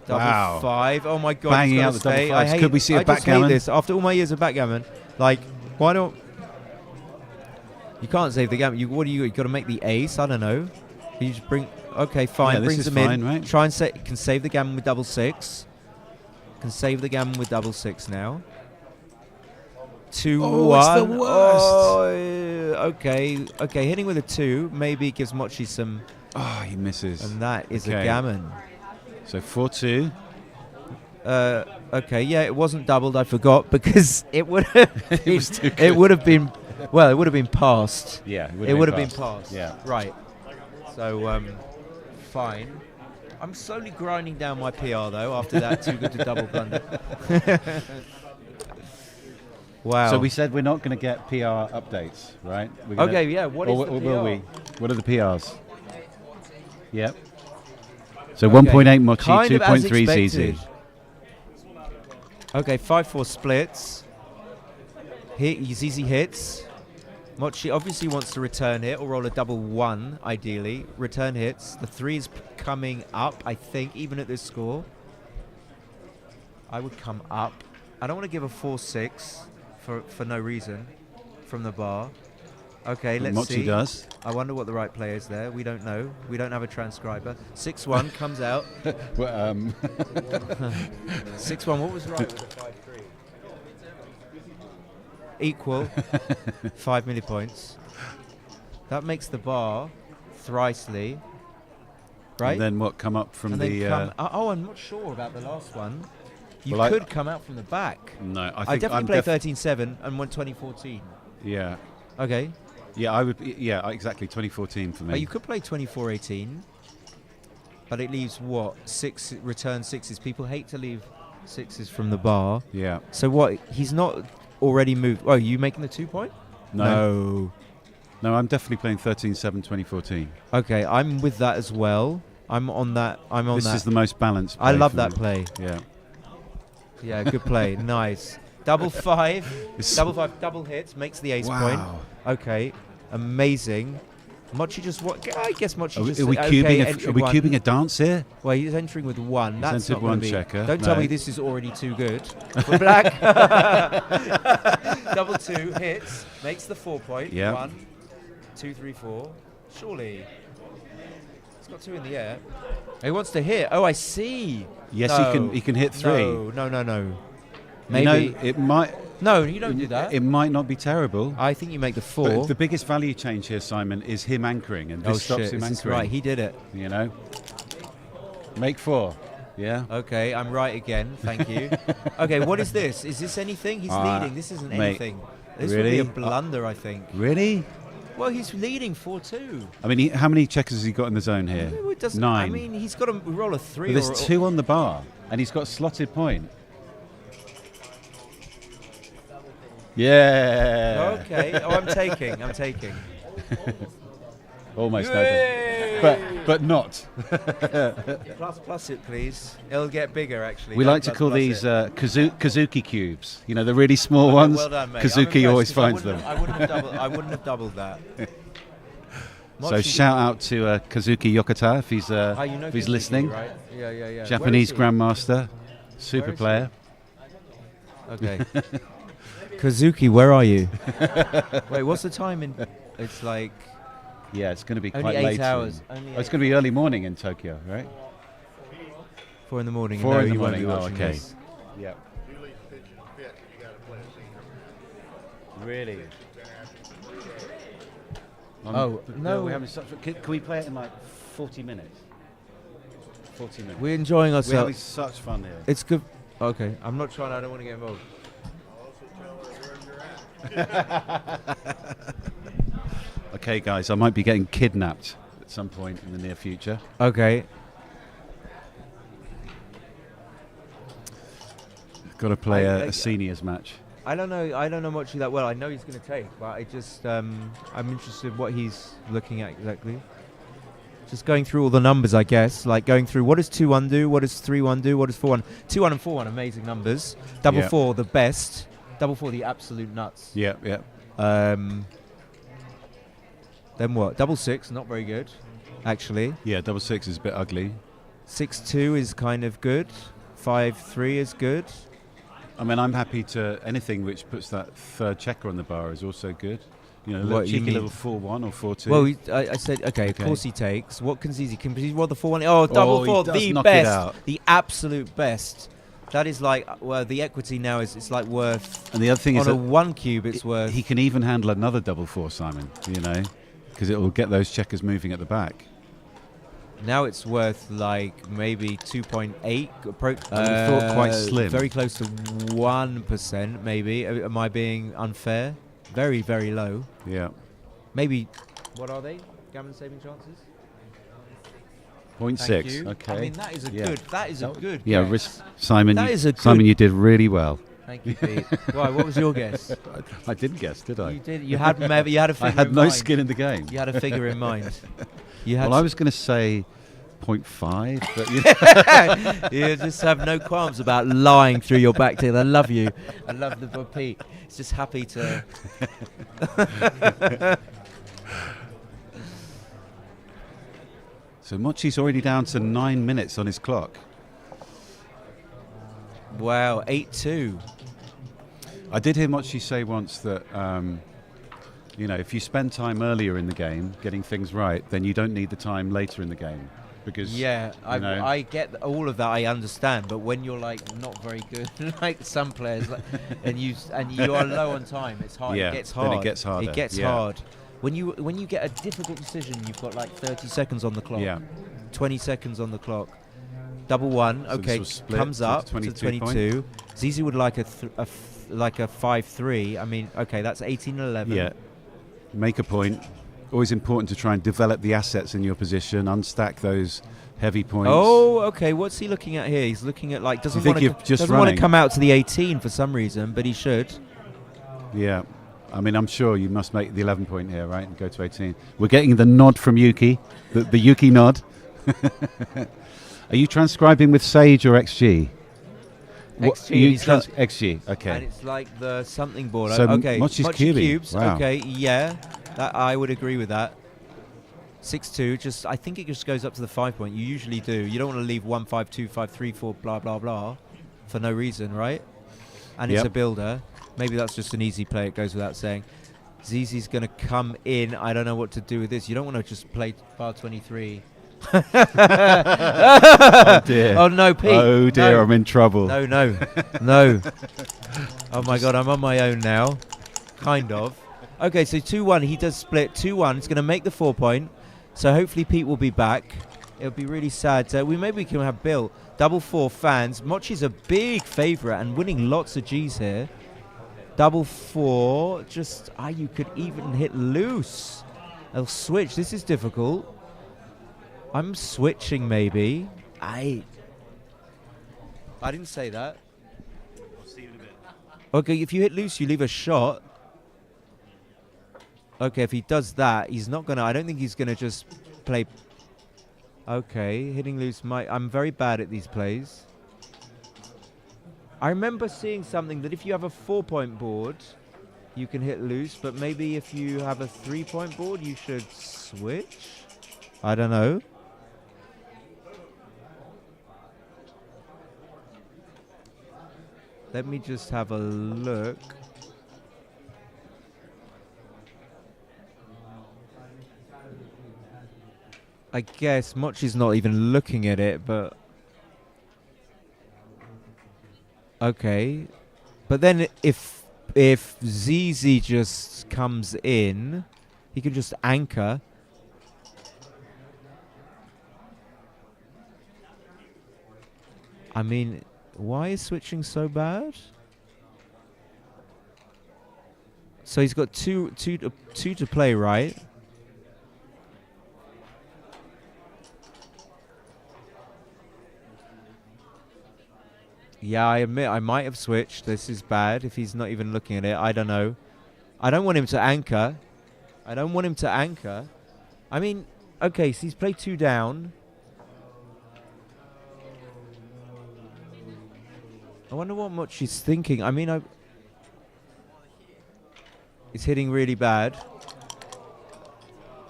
Double 5. Oh my God, banging he's out got the to stay. double 5s. Could we see a I just hate backgammon? this. After all my years of backgammon, like, why don't... You can't save the gammon. What do you got to make the ace? I don't know. You just bring... Okay, fine. Yeah, Brings this is them fine, in. right? Try and can save the gammon with double 6. Can save the gammon with double 6 now. 2-1. It's the worst. Oh, okay. Hitting with a 2 maybe gives Mochi some. Oh, he misses. And that is a gammon. So 4-2. Okay, yeah, it wasn't doubled. I forgot because it would have. It would have been. Well, it would have been passed. Yeah, it would have been passed. Yeah. Right. So, fine. I'm slowly grinding down my PR though. After that, too good to double blunder. Wow. So we said we're not going to get PR updates, right? Okay, yeah. What is the or PR? will we? What are the PRs? Yep. So 1.8 Mochi, kind of as 2.3 expected. ZZ. Okay, 5-4 splits. ZZ hits. Mochi obviously wants to return hit or roll a double 1, ideally. Return hits. The 3 is coming up, I think, even at this score. I would come up. I don't want to give a 4-6 for no reason from the bar. Okay, let's Mochi see. does. I wonder what the right play is there. We don't know. We don't have a transcriber. 6-1 comes out. Well, 6-1. What was right with the 5-3? Equal. 5 millipoints. That makes the bar thrisely. Right? And then what come up from and the... I'm not sure about the last one. You Well, could come out from the back. No, I definitely played 13-7 and won 2014. Yeah. Okay. Yeah, I would. Yeah, exactly. 2014 for me. You could play 24-18, but it leaves what? 6 return 6s. People hate to leave 6s from the bar. Yeah. So what? He's not already moved. Oh, you making the 2 point? No, I'm definitely playing 13-7 2014. Okay, I'm with that as well. I'm on that. This is the most balanced play I love for that me. play. Yeah. Yeah, good play. Nice. Double 5. Double 5. Double hits. Makes the ace point. Okay. Amazing. Mochi just what? I guess Mochi just. Are we cubing a dance here? Well, he's entering with 1. That's not one be. checker. Don't tell me this is already too good for black. Double 2 hits. Makes the 4 point. Yeah. 1, 2, 3, 4. Surely. He's got 2 in the air. He wants to hit. Oh, I see. Yes, no. he can hit 3. No. Maybe it might. No, you don't do that. It might not be terrible. I think you make the 4. But the biggest value change here, Simon, is him anchoring, and this stops him anchoring. Right, he did it. You know. Make 4. Yeah. Okay, I'm right again. Thank you. Okay, what is this? Is this anything? He's leading. This isn't anything. This would be a blunder, I think. Really? Well, he's leading 4-2. I mean, how many checkers has he got in the zone here? It doesn't, 9. I mean, he's got to roll a 3. But there's 2 on the bar, and he's got a slotted point. Yeah. Okay. Oh, I'm taking. Almost but not. plus it, please. It'll get bigger, actually. We like to call these Kazuki cubes. You know, the really small ones. Well done, mate. Kazuki always finds them. I wouldn't have doubled that. So shout out to Kazuki Yokota if he's Kazuki, listening. Right? Yeah. Japanese grandmaster, super player. Okay. Kazuki, where are you? Wait, what's the time in? It's like. Yeah, it's going to be only quite 8 late. Hours. It's going to be early morning in Tokyo, right? 4 in the morning. 4 in the you won't morning. be Oh, watching okay. this. Yeah. Really? Oh no, we're having such. Can we play it in like 40 minutes? 40 minutes. We're enjoying We're having ourselves. such fun here. It's good. Okay, I'm not trying. I don't want to get involved. Okay, guys, I might be getting kidnapped at some point in the near future. Okay. Got to play a seniors match. I don't know much that well. I know he's going to take, but I just I'm interested what he's looking at exactly. Just going through all the numbers, I guess. Like going through what does 2-1 do, what does 3-1 do, what does 4-1. 2-1 and 4-1, amazing numbers. Double four, the best. Double four, the absolute nuts. Yeah, yeah. Then what? Double six, not very good, actually. Yeah, double six is a bit ugly. 6-2 is kind of good. 5-3 is good. I mean, I'm happy to anything which puts that third checker on the bar is also good. You know, a What, you cheeky mean- little 4-1 or 4-2. Well, I said, okay, of course he takes. What can Zizi? Can he roll the 4-1? Oh, double he four, does the knock it best. out. The absolute best. That is like, well, the equity now is it's like worth, and the other thing is on a that one cube, it's worth. he can even handle another double four, Simon, you know, because it will get those checkers moving at the back. Now it's worth like maybe 2.8. I thought quite slim. Very close to 1%, maybe. Am I being unfair? Very, very low. Yeah. Maybe, what are they? Gammon saving chances? 0.6. Thank you. Okay. I mean, that is a good. That is a good. Yeah, guess. Simon. That is a Simon, good- you did really well. Thank you, Pete. Why? What was your guess? I didn't guess, did I? You did. You had. Maybe you had a figure. I had in no mind. skin in the game. You had a figure in mind. You had. Well, I was going to say 0.5, but you know. You just have no qualms about lying through your back teeth. I love you. I love the Pete. It's just happy to. So Mochi's already down to 9 minutes on his clock. Wow, 8-2. I did hear Mochi say once that, you know, if you spend time earlier in the game getting things right, then you don't need the time later in the game. Because, Yeah, you know, I get all of that. I understand, but when you're like not very good, like some players, like, and you are low on time, it's hard. Yeah, It gets then hard. it gets harder, It gets yeah. hard. When you get a difficult decision, you've got like 30 seconds on the clock. Yeah. 20 seconds on the clock. Double one. So this Okay, will split comes to up to 22 22. Zizi would like a 5-3. I mean, okay, that's 18-11. yeah, make a point. Always important to try and develop the assets in your position, unstack those heavy points. Oh, okay. What's he looking at here? He's looking at like doesn't think want you're to just doesn't want to running? come out to the 18 for some reason, but he should. Yeah. I mean, I'm sure you must make the 11 point here, right, and go to 18. We're getting the nod from Yuki, the Yuki nod. Are you transcribing with Sage or XG? XG, You he's got- XG, And okay. it's like the something board. So Okay, Mochi's Mochi cubing. cubes. Wow. Okay, yeah, that I would agree with that. 6-2. Just I think it just goes up to the 5 point. You usually do. You don't want to leave 1, 5, 2, 5, 3, 4, blah blah blah, for no reason, right? And it's Yep. a builder. Maybe that's just an easy play. It goes without saying. Zizi's going to come in. I don't know what to do with this. You don't want to just play bar 23. Oh dear. Oh no, Pete. Oh dear, No. I'm in trouble. No, no, no. Oh my God, I'm on my own now. Kind of. Okay, so 2-1. He does split 2-1. It's going to make the 4 point. So hopefully Pete will be back. It'll be really sad. Maybe we can have Bill. Double four fans. Mochi's a big favourite and winning lots of G's here. Double four. Just, you could even hit loose. They'll switch. This is difficult. I'm switching maybe. I didn't say that. Okay, if you hit loose, you leave a shot. Okay, if he does that, he's not gonna. I don't think he's gonna just play. Okay, hitting loose might. I'm very bad at these plays. I remember seeing something that if you have a 4 point board, you can hit loose, but maybe if you have a 3 point board, you should switch. I don't know. Let me just have a look. I guess Mochi's not even looking at it, but okay. But then if ZZ just comes in, he can just anchor. I mean, why is switching so bad? So he's got two to play, right? Yeah, I admit I might have switched. This is bad if he's not even looking at it. I don't know. I don't want him to anchor. I mean, okay, so he's played 2 down. I wonder what much he's thinking. I mean, it's hitting really bad.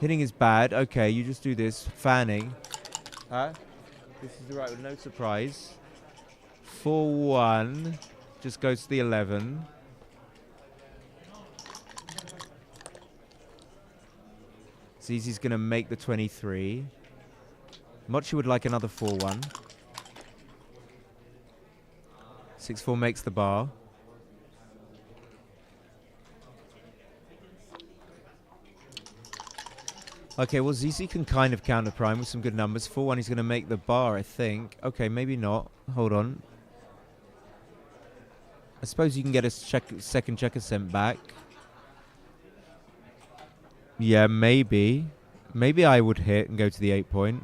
Hitting is bad. Okay, you just do this. Fanning. Huh? This is the right one. No surprise. 4-1. Just goes to the 11. Zizi's going to make the 23. Mochi would like another 4-1. 6-4 makes the bar. Okay, well, Zizi can kind of counter prime with some good numbers. 4-1, he's going to make the bar, I think. Okay, maybe not. Hold on. I suppose you can get a second checker sent back. Yeah, maybe. Maybe I would hit and go to the 8-point.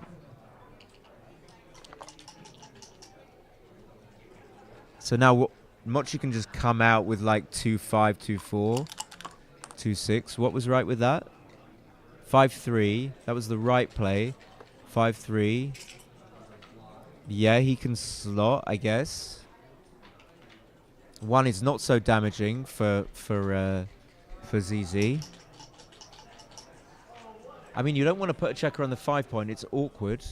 So now Mochi can just come out with like 2-5, 2-4, 2-6. What was right with that? 5-3. That was the right play. 5-3. Yeah, he can slot, I guess. 1 is not so damaging for ZZ. I mean, you don't want to put a checker on the 5-point. It's awkward.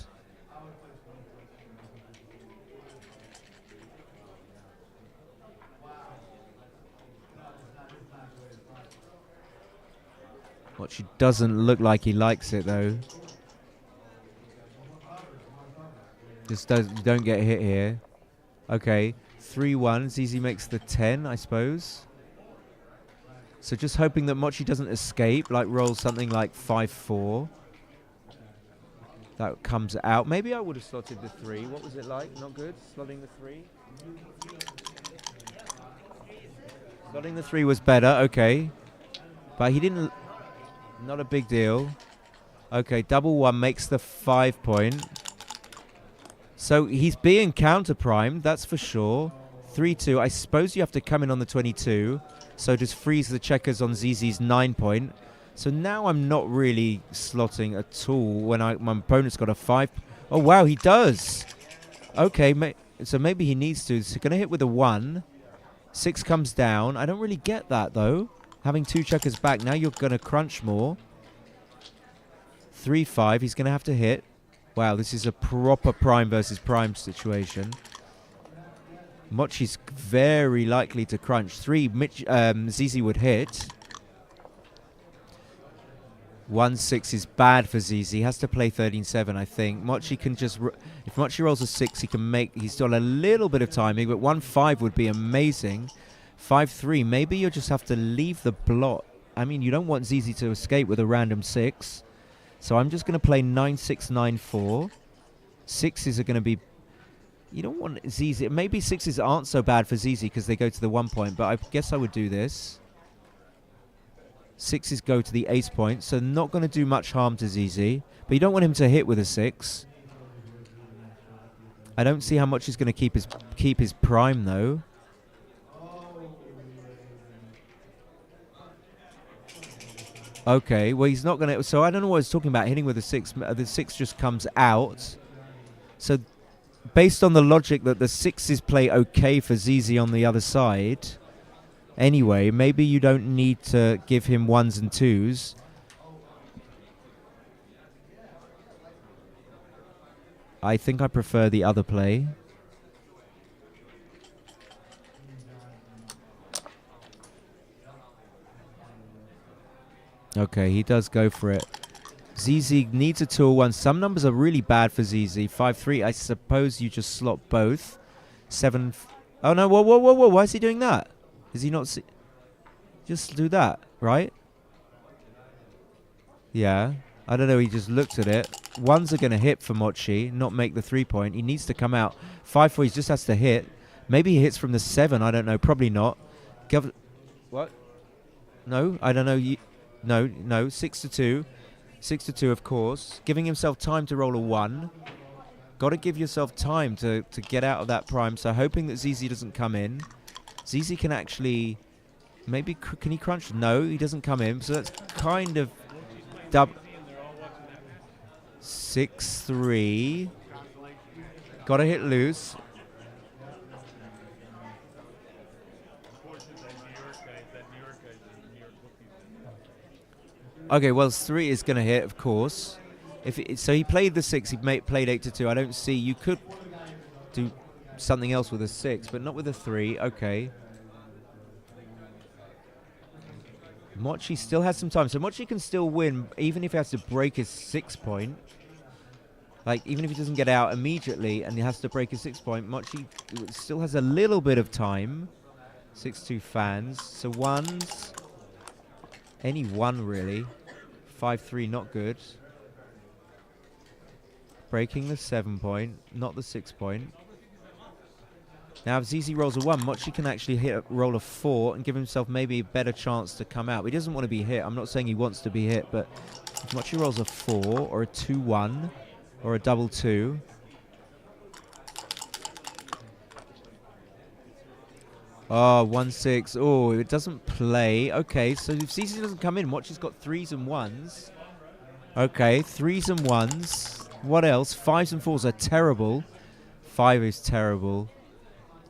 What she doesn't look like he likes it though. Just don't get hit here. Okay, 3-1. ZZ makes the 10, I suppose. So just hoping that Mochi doesn't escape, like roll something like 5-4. That comes out. Maybe I would have slotted the 3. What was it like? Not good? Slotting the 3? Slotting the 3 was better, okay. But he didn't... Not a big deal. Okay, 1-1 makes the 5-point. So he's being counter-primed, that's for sure. 3-2. I suppose you have to come in on the 22. So just freeze the checkers on ZZ's 9-point. So now I'm not really slotting at all when my opponent's got a 5. Oh, wow, he does. Okay, so maybe he needs to. So going to hit with a 1. 6 comes down. I don't really get that, though. Having 2 checkers back, now you're going to crunch more. 3-5, he's going to have to hit. Wow, this is a proper prime versus prime situation. Mochi's very likely to crunch. 3, ZZ would hit. 1-6 is bad for ZZ. He has to play 13-7, I think. Mochi can just... if Mochi rolls a 6, he can make... He's still a little bit of timing, but 1-5 would be amazing. 5-3, maybe you'll just have to leave the blot. I mean, you don't want ZZ to escape with a random 6. So I'm just going to play 9-6, 9-4. 6s are going to be... You don't want ZZ... Maybe 6s aren't so bad for ZZ because they go to the 1-point, but I guess I would do this. 6s go to the ace point, so not going to do much harm to ZZ. But you don't want him to hit with a 6. I don't see how much he's going to keep his prime, though. Okay, well, he's not going to... So I don't know what he's talking about, hitting with a 6. The 6 just comes out. So based on the logic that the 6s play okay for ZZ on the other side, anyway, maybe you don't need to give him 1s and 2s. I think I prefer the other play. Okay, he does go for it. ZZ needs a 2-1. Some numbers are really bad for ZZ. 5-3, I suppose you just slot both. 7... Oh, no, whoa, whoa, whoa, whoa. Why is he doing that? Is he not... Just do that, right? Yeah. I don't know, he just looked at it. 1s are going to hit for Mochi, not make the 3-point. He needs to come out. 5-4, he just has to hit. Maybe he hits from the 7, I don't know. Probably not. What? No, I don't know. No, 6-2. 6-2, of course. Giving himself time to roll a 1. Got to give yourself time to get out of that prime. So hoping that ZZ doesn't come in. ZZ can actually, maybe, can he crunch? No, he doesn't come in. So that's kind of 6-3. Got to hit loose. Okay, well, 3 is going to hit, of course. So he played the 6. He played 8-2. I don't see. You could do something else with a 6, but not with a 3. Okay. Mochi still has some time. So Mochi can still win, even if he has to break his 6 point. Like, even if he doesn't get out immediately and he has to break his 6 point, Mochi still has a little bit of time. 6-2 fans. So ones. Any one, really. 5-3, not good. Breaking the 7 point, not the 6 point. Now, if ZZ rolls a 1, Mochi can actually roll a 4 and give himself maybe a better chance to come out. He doesn't want to be hit. I'm not saying he wants to be hit, but if Mochi rolls a 4 or a 2-1 or a double 2. Oh, 1-6. Oh, it doesn't play. Okay, so if ZZ doesn't come in, Mochi's got 3s and 1s. Okay, 3s and 1s. What else? 5s and 4s are terrible. 5 is terrible.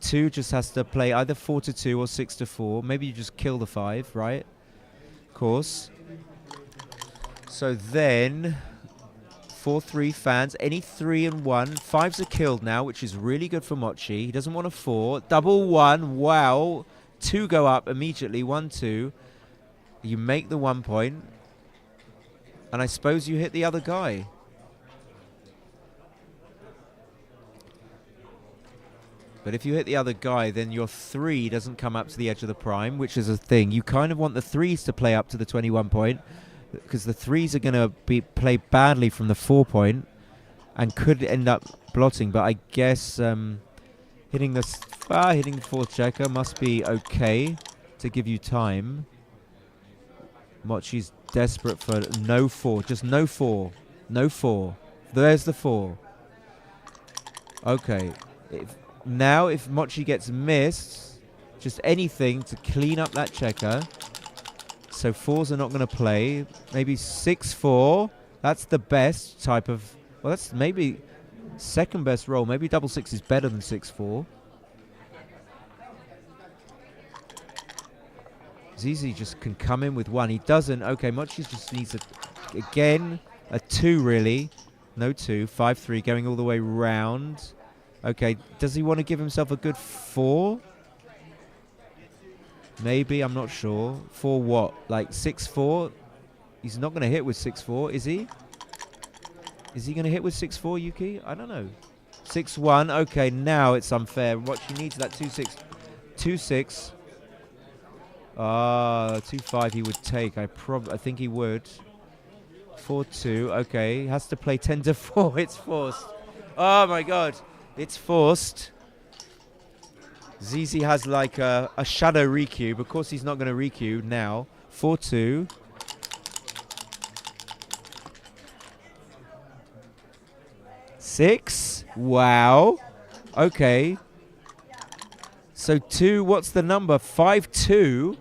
2 just has to play either 4-2 or 6-4. Maybe you just kill the 5, right? Of course. So then 4-3 fans. Any 3 and 1. 5s are killed now, which is really good for Mochi. He doesn't want a 4. Double 1. Wow. 2 go up immediately. 1-2. You make the 1 point. And I suppose you hit the other guy. But if you hit the other guy, then your 3 doesn't come up to the edge of the prime, which is a thing. You kind of want the 3s to play up to the 21 point, because the 3s are going to play badly from the 4 point and could end up blotting. But I guess hitting the 4th checker must be okay to give you time. Mochi's desperate for no 4. Just no 4. No 4. There's the 4. Okay. Now, if Mochi gets missed, just anything to clean up that checker. So 4s are not going to play. Maybe 6-4. That's the best type of... Well, that's maybe second best roll. Maybe double 6 is better than 6-4. ZZ just can come in with 1. He doesn't. Okay, Mochi just needs again, a 2, really. No 2. 5-3 going all the way round. Okay, does he want to give himself a good 4? Maybe, I'm not sure. 4 what? Like 6-4? He's not going to hit with 6-4, is he? Is he going to hit with 6-4, Yuki? I don't know. 6-1. Okay, now it's unfair. What she needs that 2-6. 2-6. 2-5 he would take. I think he would. 4-2. Okay, has to play 10-4. It's forced. Oh my god. It's forced. ZZ has like a shadow recube. Of course he's not going to recube now. 4-2. Six. Wow. Okay. So 2, what's the number? 5-2.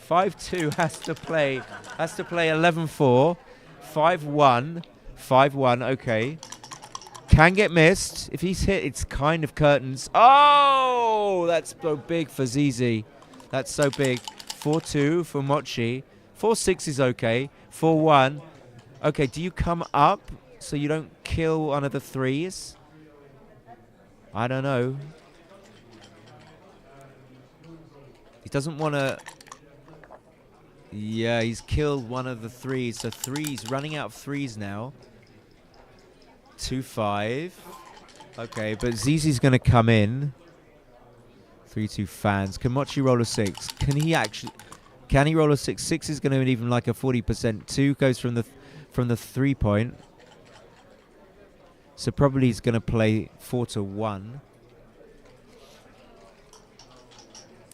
5-2 has to play 11-4. 5-1. 5-1, okay. Can get missed. If he's hit, it's kind of curtains. Oh, that's so big for ZZ. That's so big. 4-2 for Mochi. 4-6 is okay. 4-1. Okay, do you come up so you don't kill one of the 3s? I don't know. He doesn't want to... Yeah, he's killed one of the 3s. So 3s, running out of 3s now. 2-5. Okay, but ZZ's going to come in. 3-2 fans. Can Mochi roll a 6? Can he roll a 6? 6 is going to be even like a 40%. 2 goes from the 3 point. So probably he's going to play 4-1.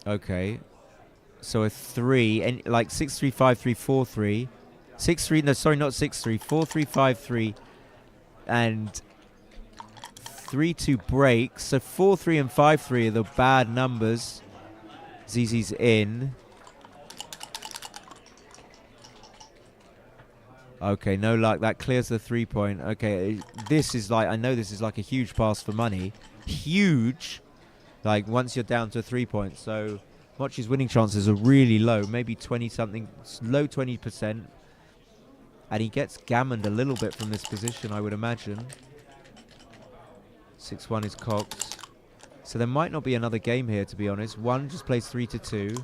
Okay. So a 3, and like 6-3, 5-3, 4-3. 6-3, no, sorry, not 6-3. 4-3, 5-3. And 3-2 break. So 4-3 and 5-3 are the bad numbers. ZZ's in. Okay, no luck. That clears the 3-point. Okay, this is like, I know this is like a huge pass for money. Huge. Like, once you're down to 3 points. So, Mochi's winning chances are really low. Maybe 20-something, low 20%. And he gets gammoned a little bit from this position, I would imagine. 6-1 is cocked. So there might not be another game here, to be honest. One just plays 3-2.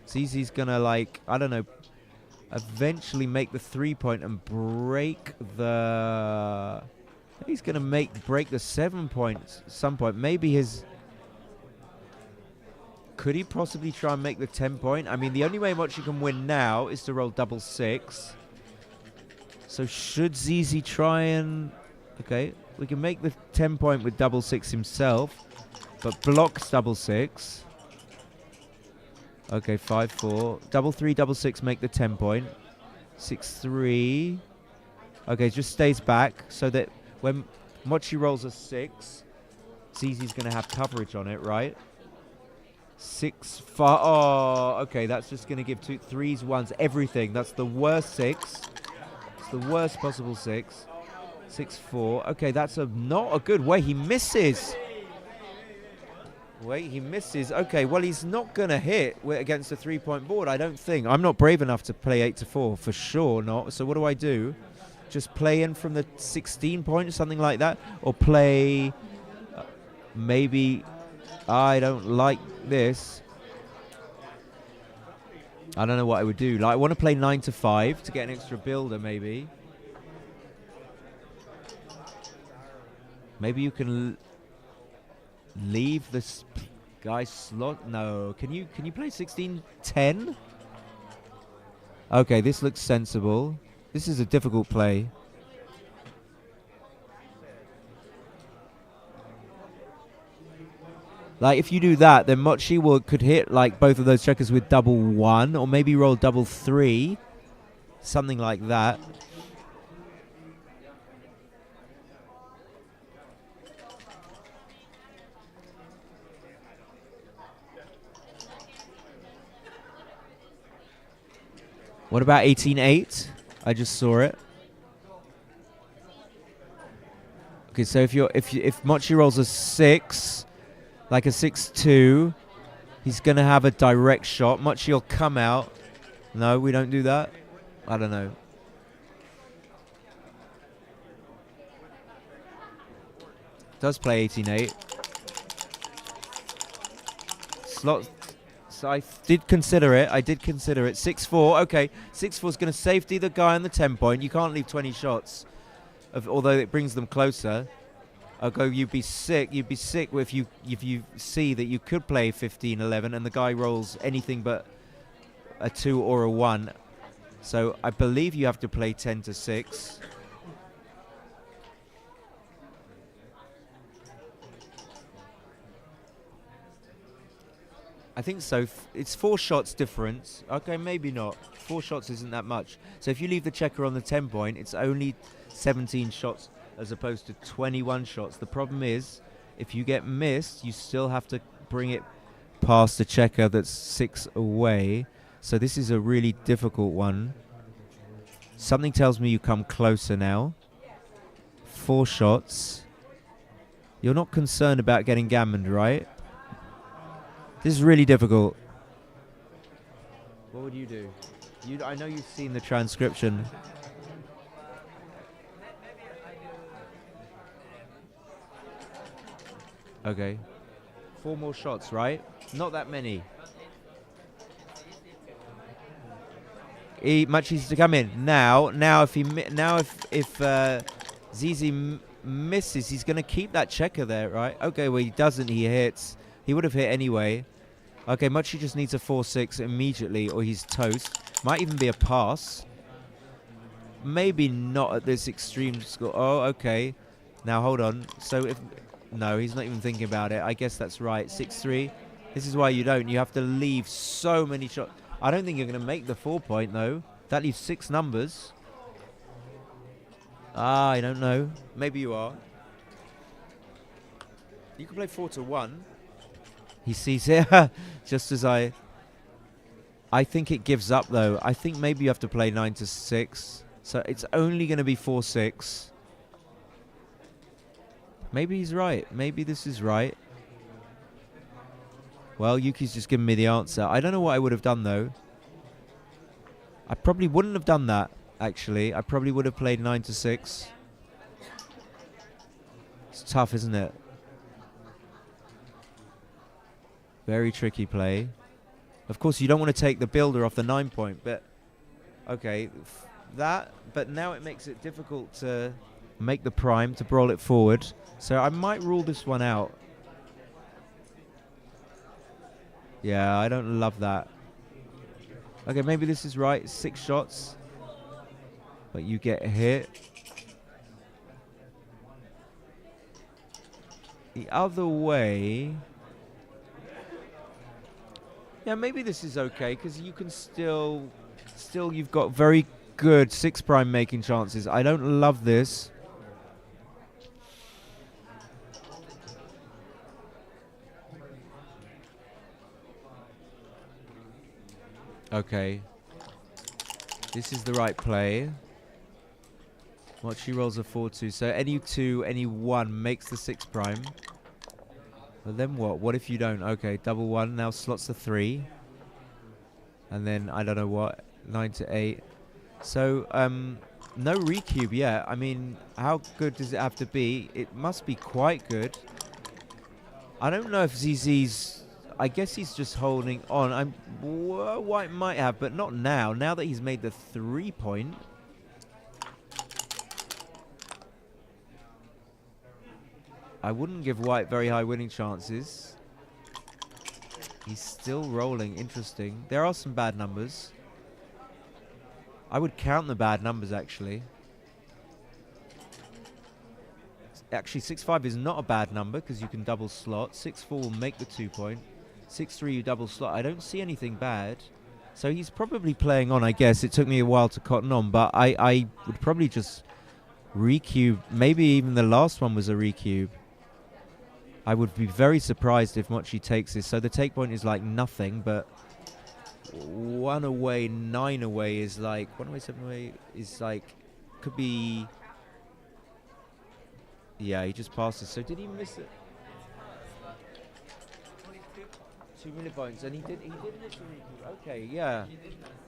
ZZ's going to, like, I don't know, eventually make the 3-point and break the... He's going to break the 7 points at some point. Maybe his... Could he possibly try and make the 10-point? I mean, the only way Mochi can win now is to roll double 6. So should ZZ try and... Okay, we can make the 10-point with double 6 himself, but blocks double 6. Okay, 5-4. Double 3, double 6 make the 10-point. 6-3. Okay, just stays back so that when Mochi rolls a 6, ZZ's going to have coverage on it, right? 6, 5. Oh, okay, that's just going to give 2, 3s, 1s, everything. That's the worst 6. It's the worst possible 6. 6-4. Okay, that's not a good way. He misses. Wait, he misses. Okay, well, he's not going to hit against a 3-point board, I don't think. I'm not brave enough to play 8-4, for sure not. So what do I do? Just play in from the 16 point, something like that? Or play maybe... I don't like this. I don't know what I would do. Like, I want to play 9-5 to get an extra builder, maybe. Maybe you can leave this guy's slot. No. Can you play 16-10? Okay, this looks sensible. This is a difficult play. Like, if you do that, then Mochi could hit, like, both of those checkers with double 1, or maybe roll double 3. Something like that. What about 18-8? I just saw it. Okay, so if Mochi rolls a 6, like a 6-2, he's gonna have a direct shot. Mochi will come out. No, we don't do that. I don't know. Does play 18-8. Slot. So I did consider it. 6-4. Okay, 6-4 is going to safety the guy on the 10-point. You can't leave 20 shots, although it brings them closer. Okay, you'd be sick if you see that you could play 15-11 and the guy rolls anything but a 2 or a 1. So I believe you have to play 10-6. I think so. It's 4 shots difference. Okay, maybe not. 4 shots isn't that much. So if you leave the checker on the 10-point, it's only 17 shots as opposed to 21 shots. The problem is, if you get missed, you still have to bring it past the checker that's 6 away. So this is a really difficult one. Something tells me you come closer now. 4 shots. You're not concerned about getting gammoned, right? This is really difficult. What would you do? I know you've seen the transcription. Okay. 4 more shots, right? Not that many. Mochi's to come in now. If ZZ misses, he's going to keep that checker there, right? Okay, well, he doesn't. He hits. He would have hit anyway. Okay, Mochi just needs a 4-6 immediately, or he's toast. Might even be a pass. Maybe not at this extreme score. Oh, okay. Now, hold on. So, if... No, he's not even thinking about it. I guess that's right. 6-3. This is why you don't. You have to leave so many shots. I don't think you're going to make the 4-point, though. That leaves 6 numbers. I don't know. Maybe you are. You can play 4-1. He sees it just as I think it gives up, though. I think maybe you have to play 9-6. So it's only going to be 4-6. Maybe he's right. Maybe this is right. Well, Yuki's just given me the answer. I don't know what I would have done, though. I probably wouldn't have done that, actually. I probably would have played 9-6. It's tough, isn't it? Very tricky play. Of course, you don't want to take the builder off the 9 point, but okay, that. But now it makes it difficult to make the prime, to brawl it forward. So I might rule this one out. Yeah, I don't love that. Okay, maybe this is right. 6 shots, but you get hit. The other way. Yeah, maybe this is okay because you can still you've got very good 6 prime making chances. I don't love this. Okay. This is the right play. What she rolls a 4-2. So any 2, any 1 makes the 6 prime. But then what? What if you don't? Okay, double 1 now slots the 3. And then I don't know what, 9-8. So no recube yet. I mean, how good does it have to be? It must be quite good. I don't know if ZZ's. I guess he's just holding on. White might have, but not now. Now that he's made the 3 point. I wouldn't give White very high winning chances. He's still rolling. Interesting. There are some bad numbers. I would count the bad numbers, actually. Actually, 6-5 is not a bad number because you can double slot. 6-4 will make the 2 point. 6-3 you double slot. I don't see anything bad. So he's probably playing on, I guess. It took me a while to cotton on, but I would probably just recube. Maybe even the last one was a recube. I would be very surprised if Mochi takes this. So the take point is like nothing, but 1 away, 9 away is like 1 away, 7 away is like could be. Yeah, he just passes. So did he miss it? 2 minute points, and he did miss the recube. Okay, yeah.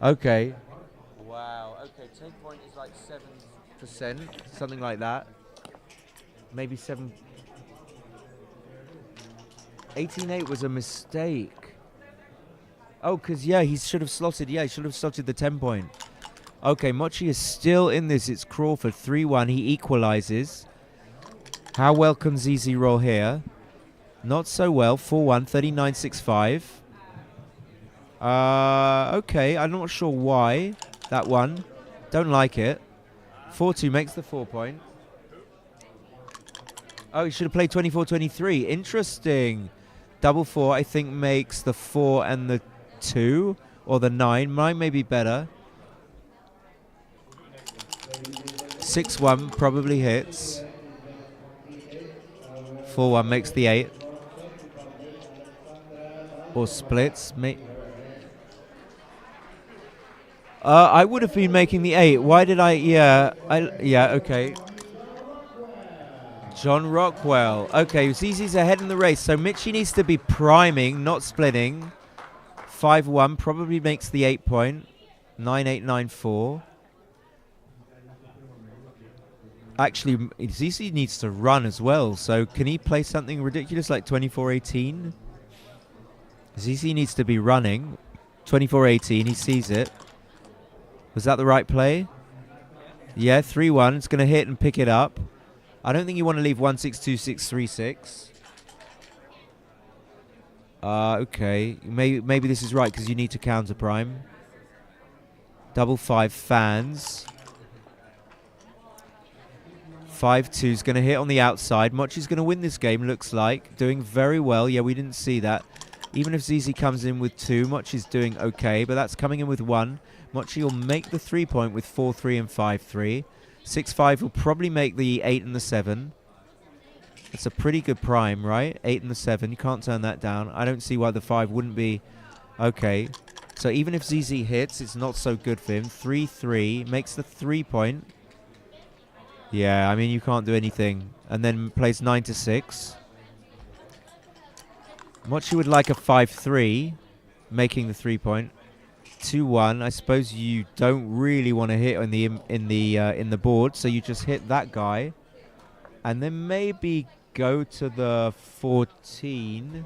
Okay. Wow. Okay, take point is like 7%, something like that. Maybe 7. 18-8 was a mistake. Oh, because, yeah, he should have slotted. Yeah, he should have slotted the 10 point. Okay, Mochi is still in this. It's Crawford, 3-1. He equalizes. How well can ZZ roll here? Not so well. 4-1, 39-6-5. Okay, I'm not sure why. That one. Don't like it. 4-2 makes the 4 point. Oh, he should have played 24-23. Interesting. Double 4, I think, makes the 4 and the 2. Or the 9. Mine may be better. 6-1 probably hits. 4-1 makes the 8. Or splits. I would have been making the 8. Why did I? Yeah, okay. John Rockwell. Okay, ZZ's ahead in the race. So Mitchie needs to be priming, not splitting. 5-1 probably makes the 8 point. 9-8, 9-4. Actually, ZZ needs to run as well. So can he play something ridiculous like 24-18? ZZ needs to be running. 24-18, he sees it. Was that the right play? Yeah, 3-1. It's going to hit and pick it up. I don't think you want to leave 1-6, 2-6, 3-6. Okay. Maybe this is right because you need to counter prime. Double 5 fans. 5-2 is going to hit on the outside. Mochi's going to win this game, looks like. Doing very well. Yeah, we didn't see that. Even if ZZ comes in with 2, Mochi's doing okay, but that's coming in with 1. Mochi will make the 3 point with 4-3 and 5-3. 6-5 will probably make the 8 and the 7. It's a pretty good prime, right? 8 and the 7. You can't turn that down. I don't see why the 5 wouldn't be. Okay. So even if ZZ hits, it's not so good for him. 3-3 makes the 3-point. Yeah, I mean, you can't do anything. And then plays 9 to 6. Mochi would like a 5-3, making the 3-point. 2-1. I suppose you don't really want to hit on the in the board, so you just hit that guy, and then maybe go to the 14.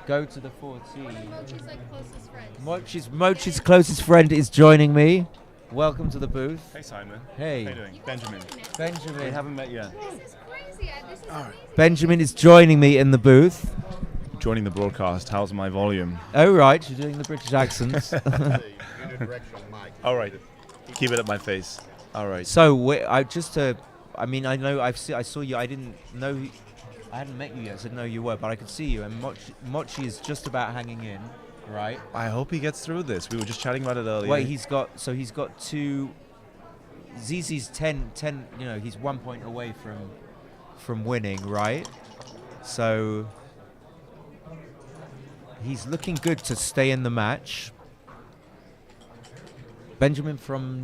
Go to the 14. Mochi's like closest friend. Mochi's closest friend is joining me. Welcome to the booth. Hey Simon. Hey. How you doing? Benjamin. We Benjamin. haven't met yet. This is crazy. This is amazing. Benjamin is joining me in the booth. Joining the broadcast. How's my volume? Oh right, you're doing the British accents. All right. Keep it at my face. All right. So I mean, I know I saw you. I didn't know. I hadn't met you yet, so I didn't know you were, but I could see you. And Mochi is just about hanging in, right? I hope he gets through this. We were just chatting about it earlier. Wait, he's got 2. ZZ's 10. You know, he's 1 point away from winning, right? So he's looking good to stay in the match. Benjamin from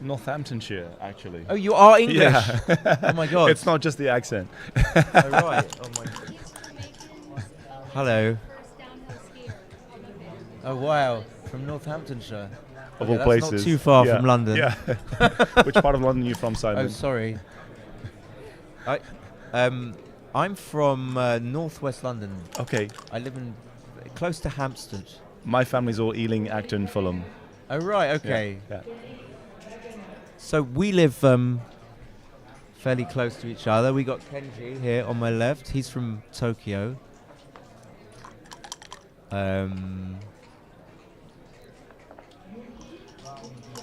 Northamptonshire, actually. Oh, you are English. Yeah. Oh my God. It's not just the accent. Oh, right. Oh my. Hello. First downhill skier on the band. Oh wow. From Northamptonshire. Of all that's places. not too far Yeah. from London. Yeah. Which part of London are you from, Simon? Oh, sorry. I'm from northwest London. Okay. I live in close to Hampstead. My family's all Ealing, Acton, Fulham. Oh right, okay. Yeah. So we live fairly close to each other. We got Kenji here on my left. He's from Tokyo.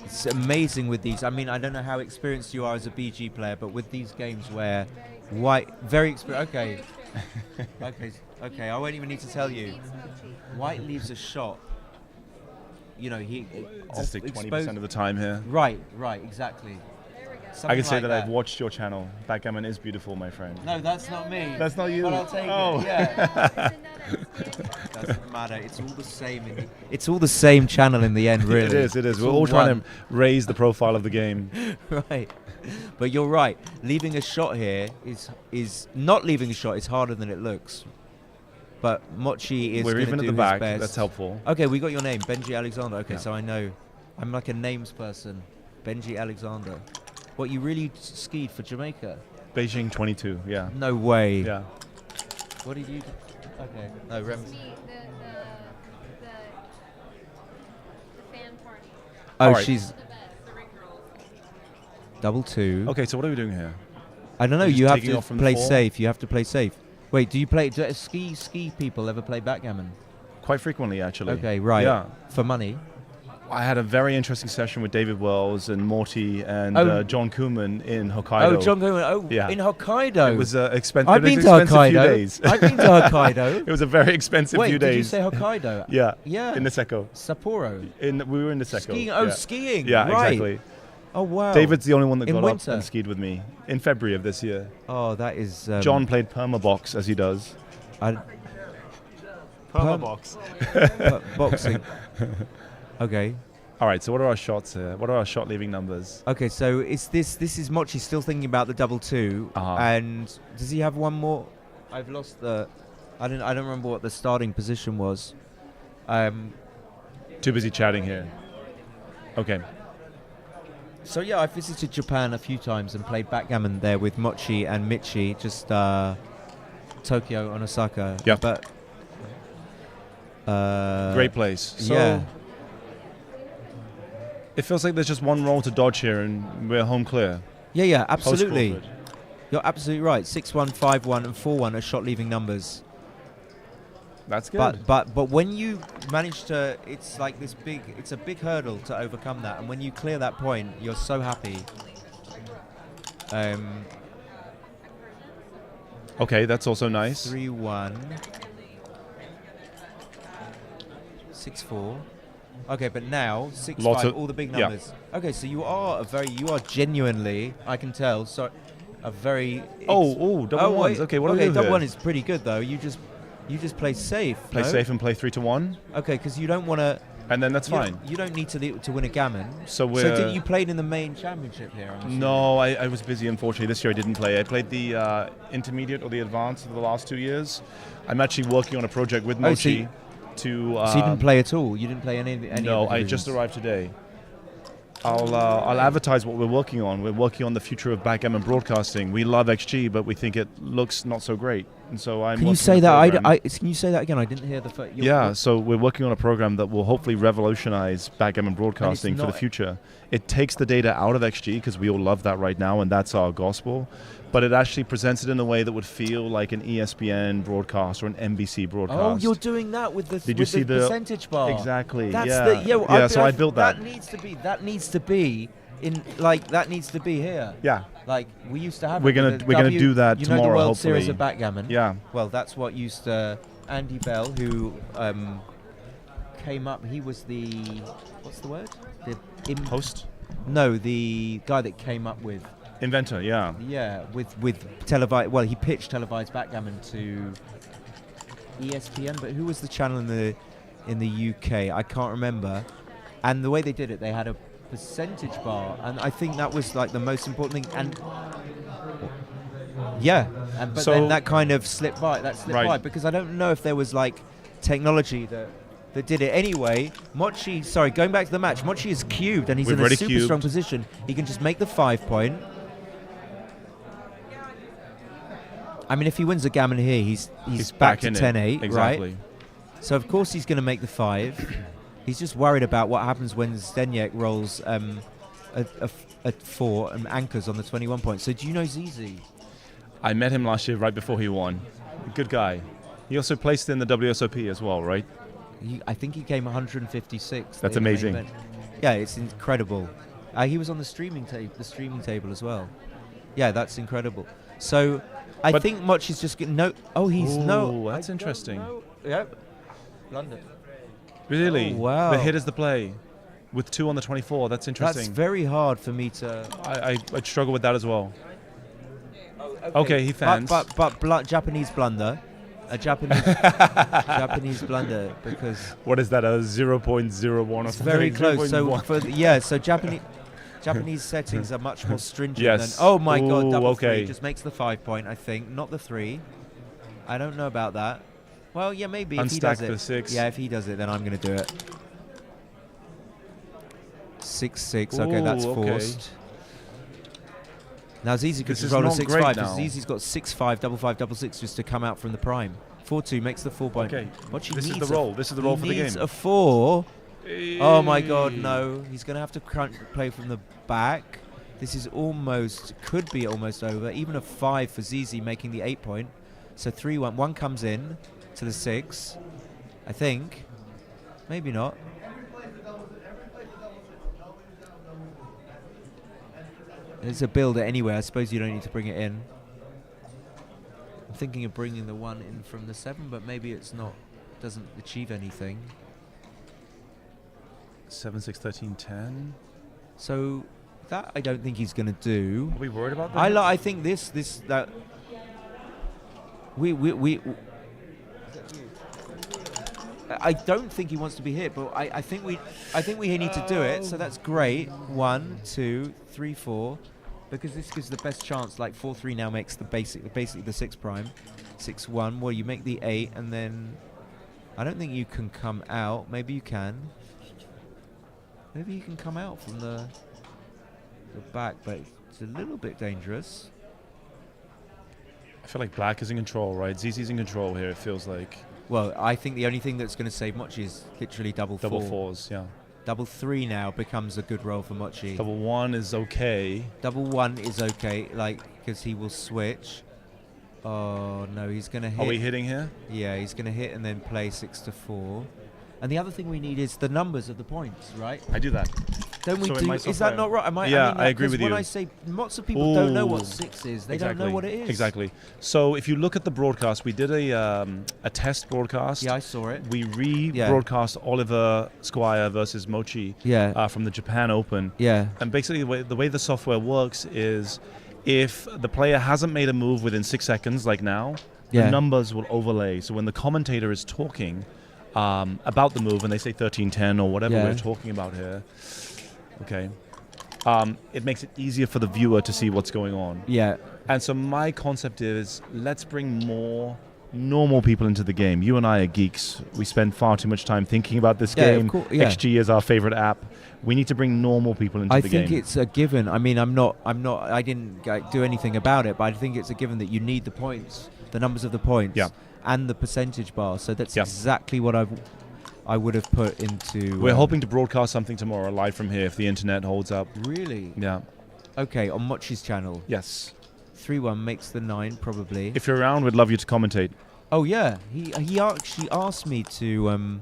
It's amazing with these. I mean, I don't know how experienced you are as a BG player, but with these games where very experienced. Okay. Okay. I won't even need to tell you. White leaves a shot. You know, he Just like 20% of the time here. Right, exactly. I can say like that I've watched your channel. Backgammon is beautiful, my friend. No, that's not me. That's not you. But I'll take Oh. it. Yeah. Doesn't matter. It's all the same. It's all the same channel in the end, really. It is. It's We're all trying one. to raise the profile of the game. Right. But you're right. Leaving a shot here is not leaving a shot is harder than it looks. But Mochi is We're gonna even do at the his back. best. That's helpful. Okay, we got your name, Benji Alexander. Okay, Yeah. so I know. I'm like a names person. Benji Alexander. What, you really skied for Jamaica? Beijing 22. Yeah. No way. Yeah. What did you do? Okay. No, It's Rem. me, the fan party. Oh, Alright. she's The best, the ring girls. double 2. Okay, so what are we doing here? I don't know. You're just You have taking to off from the play four? safe. You have to play safe. Wait, do ski people ever play backgammon? Quite frequently, actually. Okay, right. Yeah. For money. I had a very interesting session with David Wells and Morty and Oh. John Koeman in Hokkaido. Oh, John Gowen. Oh, Yeah. in Hokkaido. It was expensive. I've been to Few Hokkaido. days. I've been to Hokkaido. It was a very expensive Wait, few did days. you say Hokkaido? Yeah. Yeah. In Niseko. Sapporo. We were in Niseko. Skiing. Oh, yeah. skiing. Yeah, right. exactly. Oh, wow. David's the only one that In got winter? up and skied with me in February of this year. Oh, that is. John played permabox as he does. Permabox. Boxing. Okay. All right. So what are our shots here? What are our shot leaving numbers? Okay, so this is Mochi still thinking about the double 2, Uh-huh. and does he have one more? I've lost the. I don't remember what the starting position was. Too busy chatting here. Okay. So yeah, I visited Japan a few times and played backgammon there with Mochi and Michi, just Tokyo and Osaka. Yeah. But Great place. So yeah. it feels like there's just one roll to dodge here and we're home clear. Yeah, absolutely. Post-Crawford. You're absolutely right. 6-1, 5-1, and 4-1 are shot leaving numbers. That's good. But when you manage to, it's like this big. It's a big hurdle to overcome that, and when you clear that point, you're so happy. Okay, that's also nice. 3-1, 6-4. Okay, but now 6-5, Lots of- all the big yeah. numbers. Okay, so you are genuinely, I can tell. So a very. Double ones. Okay, what do we do double here? one is pretty good though. You just play safe. Play no? safe and play 3-1, Okay, because you don't want to. and then that's fine. You don't need to win a gammon. So did you played in the main championship here? I'm assuming? No, I was busy, unfortunately. This year I didn't play. I played the intermediate or the advanced for the last 2 years. I'm actually working on a project with Mochi to... so you didn't play at all? You didn't play any No, of the I just divisions? arrived today. I'll advertise what we're working on. We're working on the future of backgammon broadcasting. We love XG, but we think it looks not so great. And so I'm Can you working say on a that? program. Can you say that again? I didn't hear the first. Yeah, so we're working on a program that will hopefully revolutionize backgammon broadcasting for the not- future. It takes the data out of XG because we all love that right now, and that's our gospel. But it actually presents it in a way that would feel like an ESPN broadcast or an NBC broadcast. Oh, you're doing that with the Did you see the percentage bar? Exactly. That's yeah. So I built that. That needs to be in that needs to be here. Yeah. Like we used to have. We're it with gonna- we're gonna do that you know tomorrow, the World hopefully. Series of Backgammon. Yeah. Well, that's what used to. Andy Bell, who came up. He was the what's the word? The Host? No, the guy that came up with. Inventor, yeah. Yeah, with televised. Well, he pitched televised backgammon to ESPN, but who was the channel in the UK? I can't remember. And the way they did it, they had a percentage bar, and I think that was like the most important thing. And yeah, but So- then that kind of slipped by. That slipped Right. by because I don't know if there was like technology that did it. Anyway, Mochi. Sorry, going back to the match. Mochi is cubed, and he's We've in a already super cubed. strong position. He can just make the 5 point. I mean, if he wins the gammon here, he's back to in it. 10-8, Exactly. right? So of course he's going to make the 5. He's just worried about what happens when Zdeněk rolls a 4 and anchors on the 21 points. So do you know Zizi? I met him last year right before he won. Good guy. He also placed in the WSOP as well, right? I think he came 156. That's in the main amazing. event. Yeah, it's incredible. He was on the streaming table as well. Yeah, that's incredible. So I But- think Mochi's just getting no. Oh, he's no. That's I don't interesting. know. Yep. London. Really? Oh, wow. The hit is the play. With 2 on the 24. That's That's interesting. very hard for me to. I'd struggle with that as well. Okay, he fans. But Japanese blunder, a Japanese blunder because What is that? A 0.01 or it's something? very close. So 0.1. so Japanese settings are much more stringent Yes. than. Oh my God! Ooh, Double okay. 3 just makes the 5 point. I think not the 3. I don't know about that. Well, yeah, maybe if he Unstack does it. the 6. Yeah, if he does it, then I'm going to do it. 6-6. Okay, that's Ooh, okay. forced. Now Zizi could This just is roll a not 6-5 great because now. Zizi's got 6-5, double 5, double 6 just to come out from the prime. 4-2 makes the 4 point. Okay. What This is the roll. This is the roll for the He needs game. a 4. Oh my God, no! He's going to have to play from the back. This is could be almost over. Even a 5 for Zizi making the 8 point. So 3-1. 1 comes in to the 6. I think. Maybe not. It's a builder anyway. I suppose you don't need to bring it in. I'm thinking of bringing the 1 in from the 7, but maybe it's not. Doesn't achieve anything. 7, 6, 13, 10. So that I don't think he's going to do. Are we worried about that? I think that we I don't think he wants to be hit, but I think we need to do it. So that's great. 1, 2, 3, 4, because this gives the best chance. Like 4-3 now makes the basically the 6 prime. 6-1. Well, you make the 8, and then I don't think you can come out. Maybe you can. Maybe you can come out from the back, but it's a little bit dangerous. I feel like black is in control, right? ZZ's in control here, it feels like. Well, I think the only thing that's going to save Mochi is literally double 4. Double 4s, yeah. Double 3 now becomes a good roll for Mochi. Double 1 is okay. Double 1 is okay, because he will switch. Oh, no, he's going to hit. Are we hitting here? Yeah, he's going to hit and then play 6-4. And the other thing we need is the numbers of the points, right? I do that. Don't we So in do? my Is that software- not right? Yeah, I agree with when you. I say lots of people don't know what Ooh. 6 is, they Exactly. don't know what it is. Exactly. So if you look at the broadcast, we did a test broadcast. Yeah, I saw it. We re-broadcast Oliver Squire versus Mochi Yeah. from the Japan Open. Yeah. And basically the way the software works is if the player hasn't made a move within 6 seconds, like now, Yeah. the numbers will overlay. So when the commentator is talking about the move, and they say 13-10 or whatever Yeah. we're talking about here, okay, it makes it easier for the viewer to see what's going on. Yeah. And so my concept is, let's bring more normal people into the game. You and I are geeks. We spend far too much time thinking about this Yeah, of game. course, yeah. XG is our favorite app. We need to bring normal people into I the think game. it's a given. I mean, I didn't do anything about it, but I think it's a given that you need the points, the numbers of the points, Yeah. and the percentage bar. So that's Yeah. exactly what I would have put into. We're hoping to broadcast something tomorrow live from here if the internet holds up. Really? Yeah. Okay, on Mochi's channel. Yes. 3-1 makes the 9 probably. If you're around, we'd love you to commentate. Oh yeah, he actually asked me to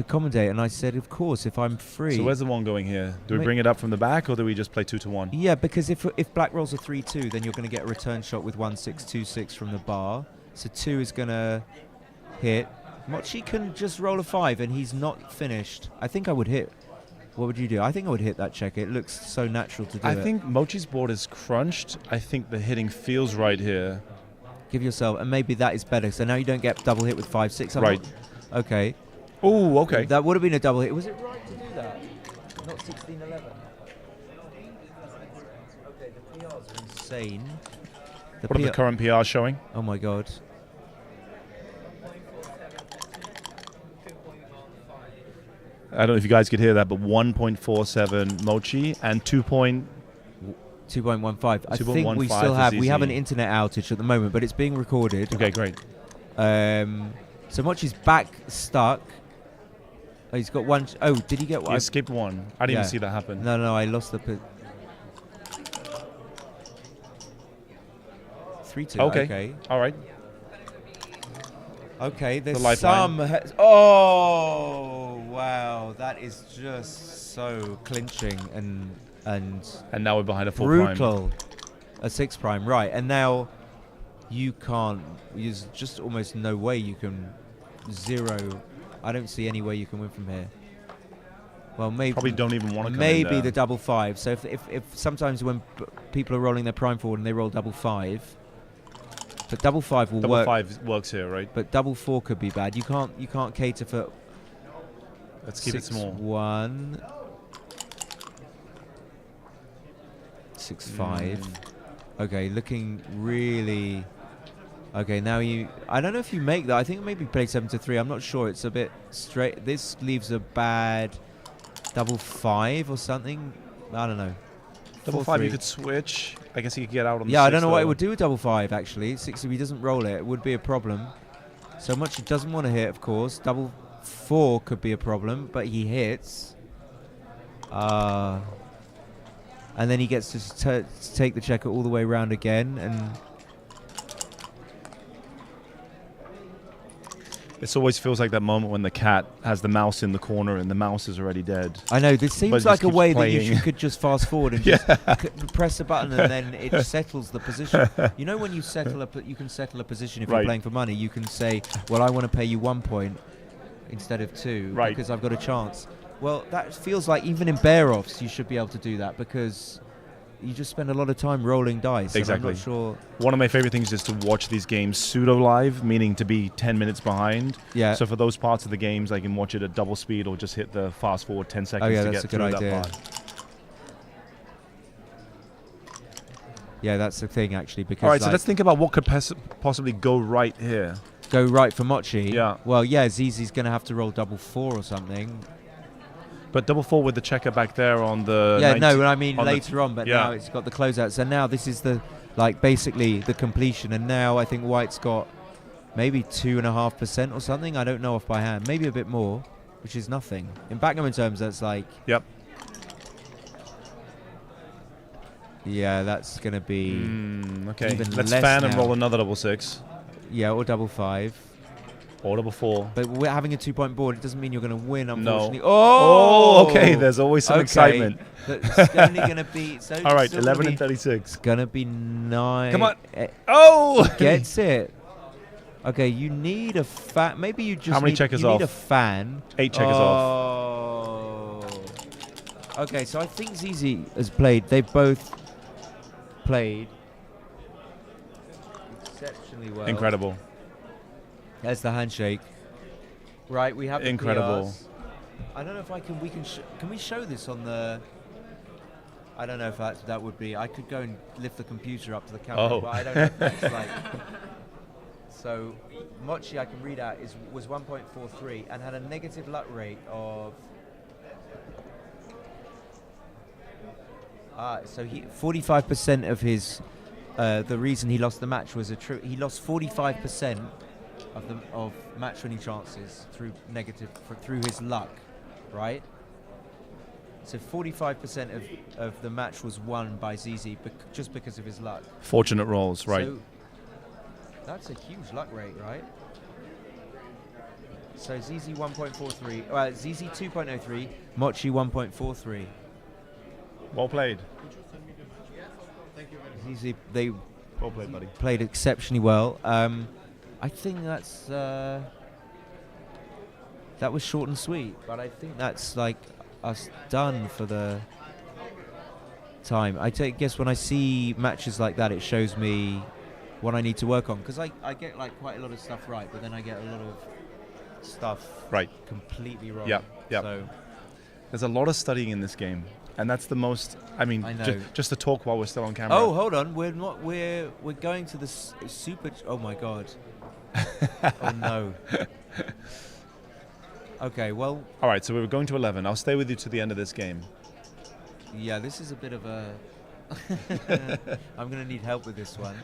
commentate, and I said, of course, if I'm free. So where's the one going here? Do we Wait. bring it up from the back, or do we just play 2-1? Yeah, because if black rolls a 3-2, then you're going to get a return shot with 1-6-2-6 from the bar. So 2 is going to hit. Mochi can just roll a 5, and he's not finished. I think I would hit. What would you do? I think I would hit that check. It looks so natural to do I it. think Mochi's board is crunched. I think the hitting feels right here. Give yourself, and maybe that is better. So now you don't get double hit with 5-6. Right. Okay. Oh, okay. That would have been a double hit. Was it right to do that? Not 16-11. Okay, the PRs are insane. What are the current PRs showing? Oh my god. I don't know if you guys could hear that, but 1.47 Mochi and 2.15. I think we 2.15 still for have. We have ZZ. an internet outage at the moment, but it's being recorded. Okay, great. So Mochi's back stuck. Oh, he's got one. Oh, did he get He one? escaped one. I didn't Yeah. even see that happen. No, I lost the. 3-2. Okay. All right. Okay, there's lifeline. some. Oh wow, that is just so clinching and And now we're behind a 4 prime. brutal. A 6 prime, right? And now you can't. There's just almost no way you can zero. I don't see any way you can win from here. Well, maybe Probably don't even want to come in maybe there. the double 5. So if sometimes when people are rolling their prime forward and they roll double 5, but double 5 will Double work. 5 works here, right? But double 4 could be bad. You can't cater for. Let's keep it small. 6-1. 6-5. Okay, looking really. Okay, now you. I don't know if you make that. I think maybe play 7-3. I'm not sure. It's a bit straight. This leaves a bad double 5 or something. I don't know. Double 4-3. 5, you could switch. I guess you could get out on the Yeah, I 6 don't know what it though. would do with double 5 actually. 6 if he doesn't roll it would be a problem. So much he doesn't want to hit, of course. Double 4 could be a problem, but he hits. And then he gets to take the checker all the way around again, and It always feels like that moment when the cat has the mouse in the corner and the mouse is already dead. I know this But seems it just like a keeps way playing. that you could just fast forward and just press a button and then it settles the position. You know when you settle you can settle a position if Right. you're playing for money. You can say, well, I want to pay you 1 point instead of 2 Right. because I've got a chance. Well, that feels like even in bear-offs you should be able to do that because you just spend a lot of time rolling dice. Exactly. And I'm not sure. One of my favorite things is to watch these games pseudo live, meaning to be 10 minutes behind. Yeah. So for those parts of the games, I can watch it at double speed or just hit the fast forward 10 seconds yeah, to that's get a good through idea. that part. Yeah, that's the thing actually because All right, so like, let's think about what could possibly go right here. go right for Mochi. Yeah. Well, yeah, Zizi's going to have to roll double 4 or something. But double 4 with the checker back there on the. Yeah, 19 no, I mean on the later on, but yeah. now it's got the closeout. So now this is the, like, basically the completion. And now I think White's got maybe 2.5% or something. I don't know off by hand. Maybe a bit more, which is nothing. In backgammon terms, that's like. Yep. Yeah, that's going to be. Okay, even let's less fan and now. roll another double 6 Yeah, or double 5. or double 4. But we're having a 2-point board. It doesn't mean you're going to win, unfortunately. No. Oh! Okay, there's always some Okay. excitement. It's only going to be. So All right, it's still gonna 11 be- and 36. It's going to be 9. Come on. Oh! Gets it. Okay, you need a fan. Maybe you just How many need, checkers you need off? a fan. 8 checkers off. Okay, so I think ZZ has played. They've both played exceptionally well. Incredible. There's the handshake. Right, we have the Incredible. PRs. I don't know if can we show this on the... I don't know if that would be... I could go and lift the computer up to the camera, Oh. but I don't know if that's like... So, Mochi, I can read out, was 1.43 and had a negative luck rate of... So 45% of his... the reason he lost the match was he lost 45% of match-winning chances through his luck, right? So 45% of the match was won by ZZ just because of his luck. Fortunate rolls, right. So that's a huge luck rate, right? So ZZ 1.43, ZZ 2.03, Mochi 1.43. Well played. ZZ, they Well played, buddy. played exceptionally well. I think that's that was short and sweet, but I think that's like us done for the time. Guess when I see matches like that, it shows me what I need to work on, because I get like quite a lot of stuff right, but then I get a lot of stuff completely wrong. Yeah. So There's a lot of studying in this game, and that's the most. I mean, I know. just to talk while we're still on camera. Oh, hold on. We're not. We're going to the super. Oh my god. Oh no. Okay. Well. All right. So we're going to 11. I'll stay with you to the end of this game. Yeah. This is a bit of a. I'm gonna need help with this one.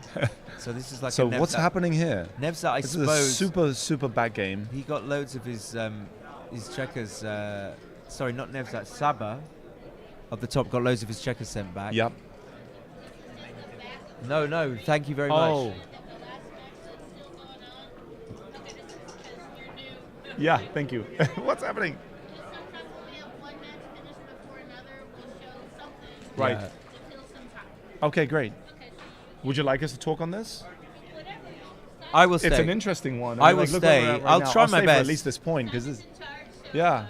So this is like. So a what's happening here? Nevzat, I This is a suppose. super back game. He got loads of his checkers. Sorry, not Nevzat. Saba, up the top, got loads of his checkers sent back. Yep. No. Thank you very Oh. much. Yeah. Thank you. What's happening? Right. Yeah. Okay. Great. Would you like us to talk on this? I will stay. It's an interesting one. I will look where we're stay. at I'll now. try my stay for best. at least this point, because yeah.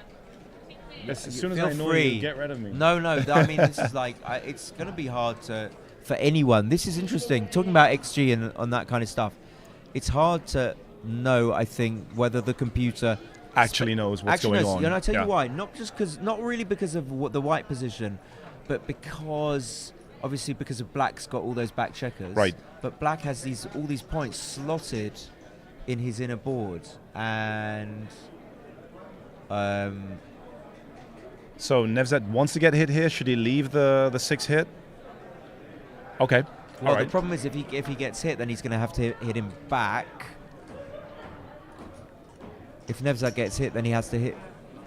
As soon as Feel I know free. you, get rid of me. No. I mean, this is like it's going to be hard for anyone. This is interesting. Talking about XG and on that kind of stuff, it's hard to know. I think whether the computer Actually knows what's going on. And I tell Yeah. you why. Not really because of the white position, but because obviously because of Black's got all those back checkers. Right. But Black has all these points slotted in his inner board, and So Nevzat wants to get hit here. Should he leave the 6 hit? Okay. well, All right. the problem is if he gets hit, then he's going to have to hit him back. If Nevzat gets hit, then he has to hit.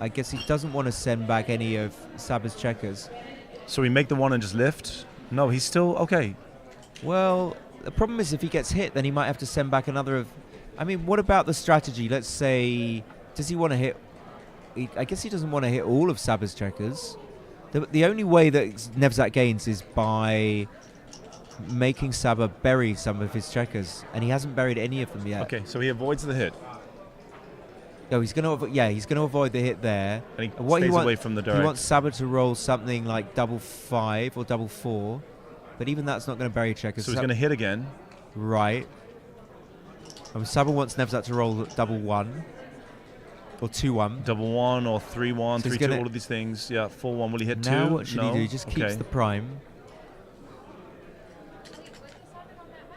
I guess he doesn't want to send back any of Saba's checkers. So we make the 1 and just lift? No, he's still okay. Well, the problem is if he gets hit, then he might have to send back another of... I mean, what about the strategy? Let's say, does he want to hit... I guess he doesn't want to hit all of Saba's checkers. The only way that Nevzat gains is by making Saba bury some of his checkers, and he hasn't buried any of them yet. Okay, so he avoids the hit. No, he's going to avoid the hit there. And he stays away from the direct. He wants Saba to roll something like 5 or 4, but even that's not going to bury checkers. So he's going to hit again. Right. Saba wants Nevzat to roll 1 or 2-1. 1 or 3-1, So he's 3-2, gonna- all of these things. Yeah, 4-1. Will he hit 2? Now what should No? he do? He just keeps Okay. the prime.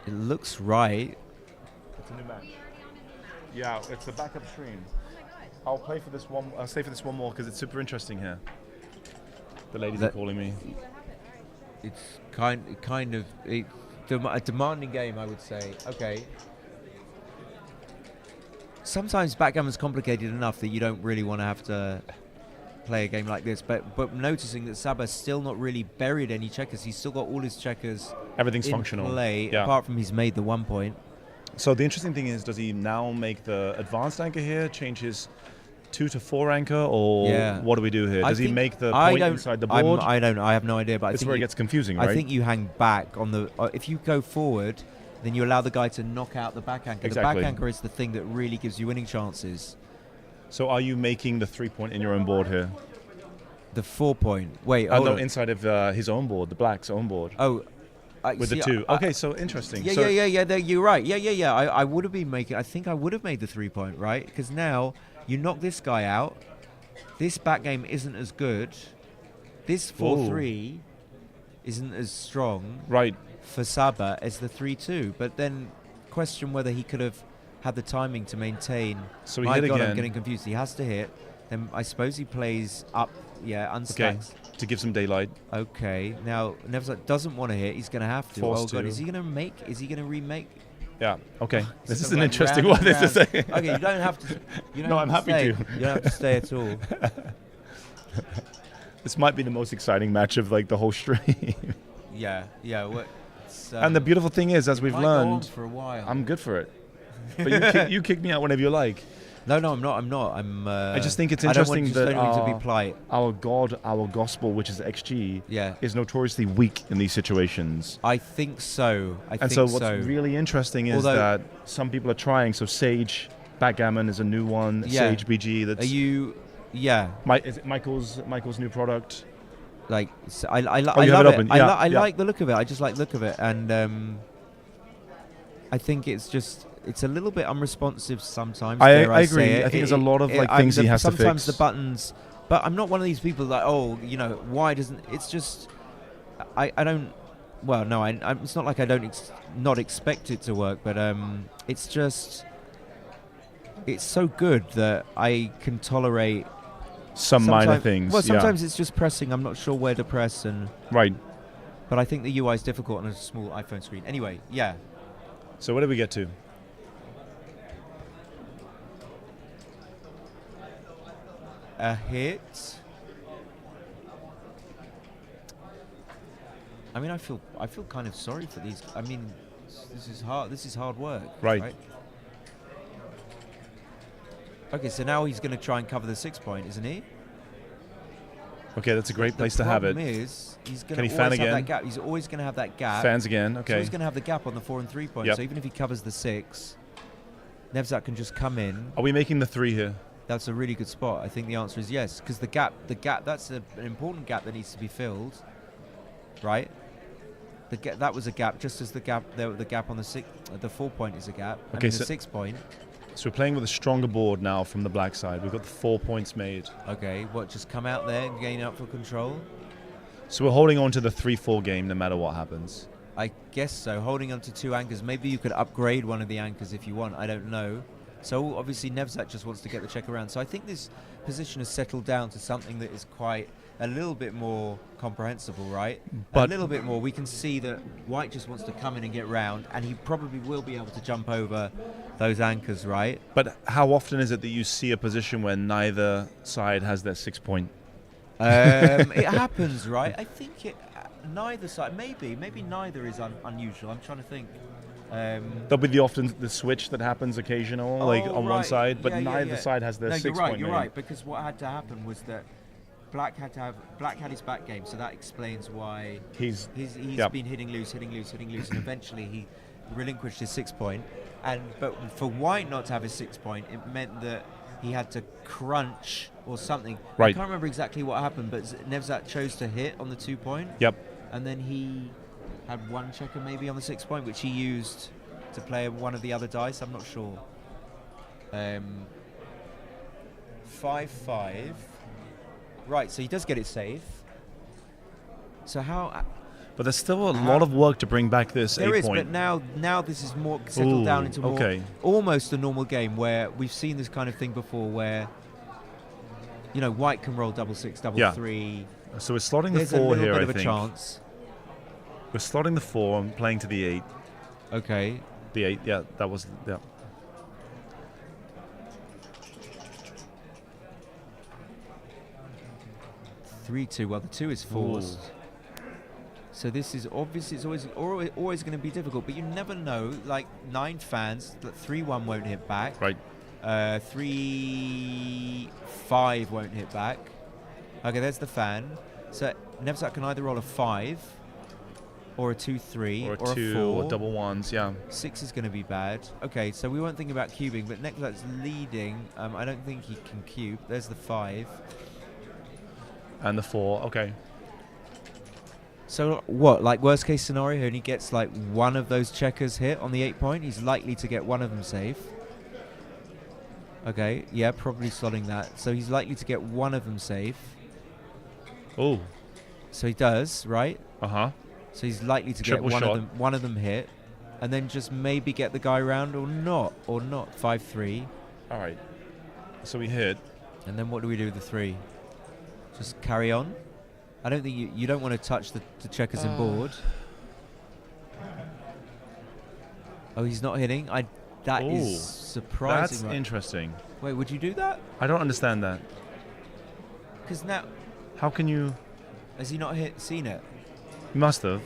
It looks right. It's a new match. Yeah, it's a backup stream. I'll play for this one. I'll stay for this one more because it's super interesting here. The ladies are calling me. It's kind of a demanding game, I would say. Okay. Sometimes backgammon's complicated enough that you don't really want to have to play a game like this. But noticing that Saba's still not really buried any checkers. He's still got all his checkers. Everything's in functional. play, Yeah. apart from he's made the 1 point. So the interesting thing is, does he now make the advanced anchor here, change his 2 to 4 anchor, or Yeah. what do we do here? I Does he think- make the I point don't- inside the I'm- board? I don't know. I have no idea. But I This is think where it you- gets confusing, right? I think you hang back on the. If you go forward, then you allow the guy to knock out the back anchor. Exactly. The back anchor is the thing that really gives you winning chances. So are you making the 3 point in your own board here? The 4 point. Wait. Hold No, on. inside of his own board, the black's own board. Oh, with the 2. Okay, so interesting. Yeah, so You're right. Yeah. I would have been making. I think I would have made the 3-point, right? Because now you knock this guy out. This back game isn't as good. This 4-3 isn't as strong. Right. For Saba as the 3-2, but then question whether he could have had the timing to maintain. So he My hit God, again. I'm getting confused. He has to hit. Then I suppose he plays up. Yeah, unstacks. Okay. To give some daylight. Okay. Now Nevzat doesn't want to hit. He's going to have to. Forced Oh God, to. is he going to make? Is he going to remake? Yeah. Okay. This is So an like interesting round one. and This is a okay, you don't have to. You don't No, have I'm to happy stay. to. You don't have to stay at all. This might be the most exciting match of like the whole stream. Yeah. Well, And the beautiful thing is, as we've might go on learned, for a while. I'm good for it. But you kick me out whenever you like. No, I'm not. I just think it's I don't interesting want that just only to be polite. our God, our gospel, which is XG, Yeah. is notoriously weak in these situations. I think so. And so what's really interesting is Although- that some people are trying. So Sage Backgammon is a new one. Yeah. Sage BG. That's Are you? Yeah. Is it Michael's new product? Like I you love have it it. open. I Yeah, yeah. like the look of it. I just like the look of it, and I think it's a little bit unresponsive sometimes. I dare agree. say it. I think there's a lot of, like, things he has to sometimes fix. the buttons, but I'm not one of these people that why doesn't it's just I don't. Well, no, it's not like I don't not expect it to work, but it's just it's so good that I can tolerate Some minor sometime- things. Well, yeah. sometimes it's just pressing. I'm not sure where to press, Right. but I think the UI is difficult on a small iPhone screen. Anyway, yeah. So what did we get to? A hit. I mean, I feel kind of sorry for these. I mean, this is hard. This is hard work. Right. Okay, so now he's going to try and cover the 6-point, isn't he? Okay, that's a great place to have The it. problem is he's going Can he to fan always have again? that gap. He's always going to have that gap. Fans again. So Okay. he's going to have the gap on the 4 and 3 point. Yep. So even if he covers the 6, Nevzat can just come in. Are we making the 3 here? That's a really good spot. I think the answer is yes, because the gap. That's an important gap that needs to be filled, right? That was a gap, just as the gap on the 4 point is a gap. Okay, the so 6 point. So we're playing with a stronger board now from the black side. We've got the 4 points made. Okay, just come out there and gain out for control? So we're holding on to the 3-4 game no matter what happens. I guess so. Holding on to 2 anchors. Maybe you could upgrade one of the anchors if you want. I don't know. So obviously Nevzat just wants to get the check around. So I think this position has settled down to something that is quite a little bit more comprehensible, right? But a little bit more. We can see that White just wants to come in and get round, and he probably will be able to jump over those anchors, right? But how often is it that you see a position where neither side has their 6-point? It happens, right? I think neither side. Maybe neither is unusual. I'm trying to think. There'll be the switch that happens occasional, like on one side, but neither side has their 6-point. You're right, because what had to happen was that Black had his back game, so that explains why he's been hitting loose, and eventually he relinquished his 6-point. But for White not to have his 6-point, it meant that he had to crunch or something. Right. I can't remember exactly what happened, but Nevzat chose to hit on the 2-point. Yep. And then he had one checker maybe on the 6-point, which he used to play one of the other dice. I'm not sure. 5-5. Right, so he does get it safe. So how? But there's still a lot of work to bring back this 8-point. There is, but now this is more settled down into more almost a normal game where we've seen this kind of thing before, where White can roll 6-6, 3-3. So we're slotting the There's 4 a little here. bit I of think a chance. we're slotting the 4 and playing to the 8. Okay. The 8, yeah, that was 3-2. Well, the 2 is forced. So this is obviously it's always going to be difficult, but you never know. Like 9 fans, 3-1 won't hit back. Right. 3-5 won't hit back. Okay, there's the fan. So Nevzat can either roll a 5 or a 2-3 or a 2 4. or double ones. Yeah. 6 is going to be bad. Okay, so we weren't thinking about cubing, but Nevzat's leading. I don't think he can cube. There's the 5. And the 4. Okay. So what? Like worst case scenario, he only gets like one of those checkers hit on the 8 point. He's likely to get one of them safe. Okay, yeah, probably slotting that. So he's likely to get one of them safe. Oh. So he does, right? Uh-huh. So he's likely to Triple get shot. one of them hit, and then just maybe get the guy round or not. 5-3. All right. So we hit. And then what do we do with the 3? Just carry on. I don't think you don't want to touch the checkers in board. Oh, he's not hitting. That is Ooh, surprising. That's right? interesting. Wait, would you do that? I don't understand that. Because now, How can you? has he not seen it? You must have.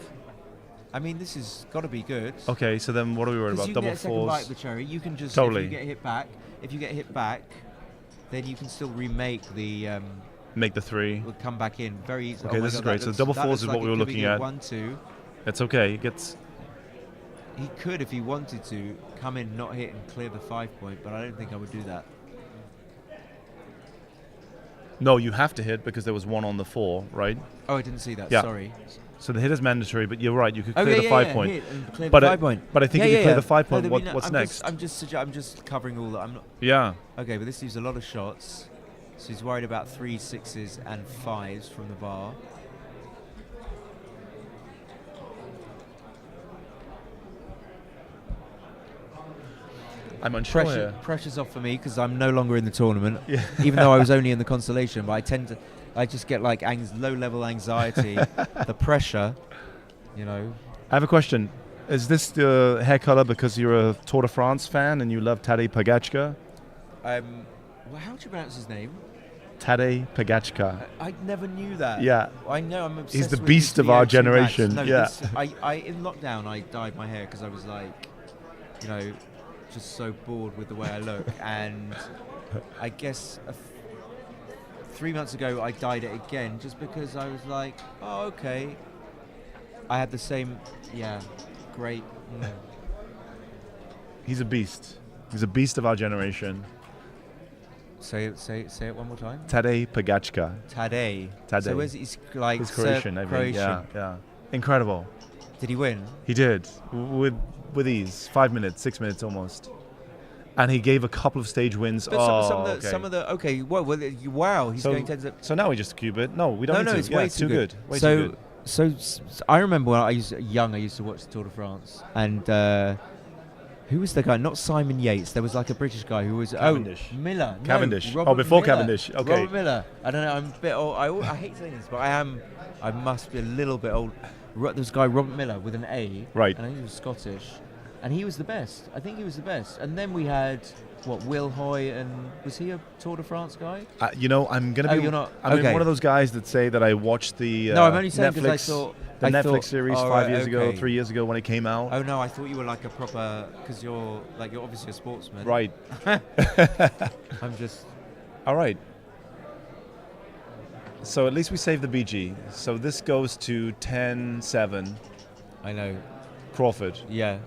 I mean, this has got to be good. Okay, so then what are we worried Because about? you can Double get a second bite fours. of the cherry. You can just Totally. If you get hit back, then you can still remake the. Make the 3. Will come back in very easily. Okay, Oh my this is God, great. that So looks- double that fours looks is like what we it were could be looking good. at. 1-2. It's okay. It gets. He could, if he wanted to, come in, not hit, and clear the 5 point. But I don't think I would do that. No, you have to hit because there was 1 on the 4, right? Oh, I didn't see that. Yeah. Sorry. So the hit is mandatory, but you're right. You could Oh, clear yeah, the yeah, 5 yeah, point. hit and clear But the I- 5 point. but I think Yeah, if you yeah, clear yeah. the 5 No, point, I mean, what's next? I'm just covering all that. I'm not. Yeah. Okay, but this leaves a lot of shots. So he's worried about 3 6s and 5s from the bar. I'm unsure. Pressure, here. pressure's off for me because I'm no longer in the tournament. Yeah. Even though I was only in the consolation, but I just get like low-level anxiety. The pressure, you know. I have a question. Is this the hair color because you're a Tour de France fan and you love Tadej Pogačar? Well, how do you pronounce his name? Tadej Pogačar. I never knew that. Yeah. I know. I'm obsessed. He's the with beast his of our VO2 generation, Max. No, yeah. this- I in lockdown I dyed my hair because I was like, you know, just so bored with the way I look. And I guess 3 months ago I dyed it again just because I was like, oh okay. I had the same, yeah, great. He's a beast. He's a beast of our generation. Say it one more time. Tadej Pogačar. Tadej. Tadej. So where's he's like He's Croatian, I think. Yeah, yeah. Incredible. Did he win? He did. With ease. 5 minutes, 6 minutes almost. And he gave a couple of stage wins. But some of the okay. Well, wow. He's So- going 10. So now we just cube it. No, we don't need No, to. it's Yeah, way it's too good. Way so, too good. so I remember when I used to watch the Tour de France, and who was the guy? Not Simon Yates. There was like a British guy who was Cavendish. Miller. No, Cavendish. Robert Oh, before Miller. Cavendish. Okay. Robert Miller. I don't know. I'm a bit old. I hate saying this, but I am. I must be a little bit old. There was a guy Robert Miller with an A. Right. And I think he was Scottish, and he was the best. I think he was the best. And then we had Will Hoy, and was he a Tour de France guy? You know, I'm gonna Oh, be. you're not- I'm okay. one of those guys that say that I watched the. No, I'm only saying because I Netflix, thought the I Netflix thought- series oh, 5 right, years ago, okay. 3 years ago when it came out. Oh no, I thought you were like a proper because you're obviously a sportsman. Right. I'm just. All right. So at least we saved the BG. So this goes to 10-7. I know. Crawford. Yeah.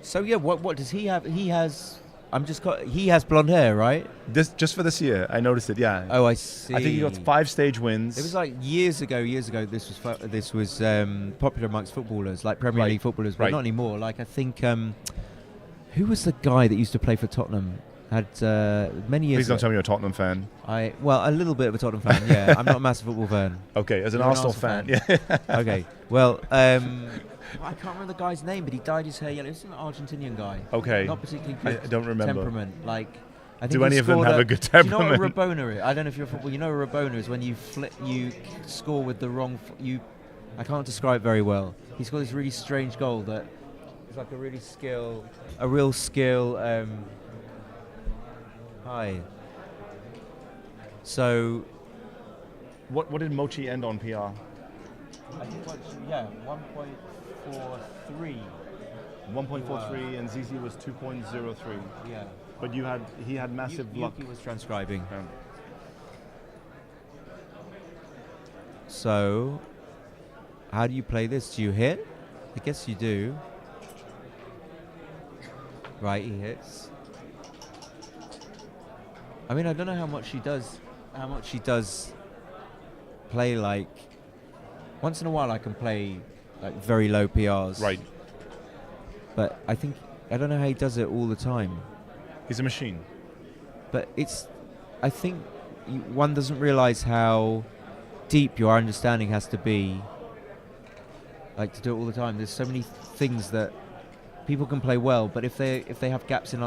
So yeah, what does he have? He has. He has blonde hair, right? This just for this year. I noticed it. Yeah. Oh, I see. I think he got 5 stage wins. It was like years ago. This was popular amongst footballers, like Premier Right. League footballers, but Right. not anymore. Like I think, who was the guy that used to play for Tottenham? Had many years. Please don't ago. tell me you're a Tottenham fan. Well, a little bit of a Tottenham fan. Yeah, I'm not a massive football fan. Okay, as an You're an Arsenal Arsenal fan. Yeah. Okay. Well, I can't remember the guy's name, but he dyed his hair yellow. It's an Argentinian guy. Okay. Not particularly I good don't remember. temperament. Like, I think Do he any of them scored have a good Do you know what a temperament? rabona is? I don't know if you're a football. You know what a rabona is when you score with the wrong. I can't describe very well. He scored this really strange goal that is like a real skill. Hi. So. What did Mochi end on PR? I think 1.43. 1.43 and ZZ was 2.03. Yeah. But he had massive luck. Yuki was transcribing. Yeah. So, how do you play this? Do you hit? I guess you do. Right, he hits. I mean, I don't know how much he does play like once in a while I can play like very low PRs. Right. But I don't know how he does it all the time. He's a machine. But I think one doesn't realize how deep your understanding has to be, like to do it all the time. There's so many things that people can play well, but if they have gaps in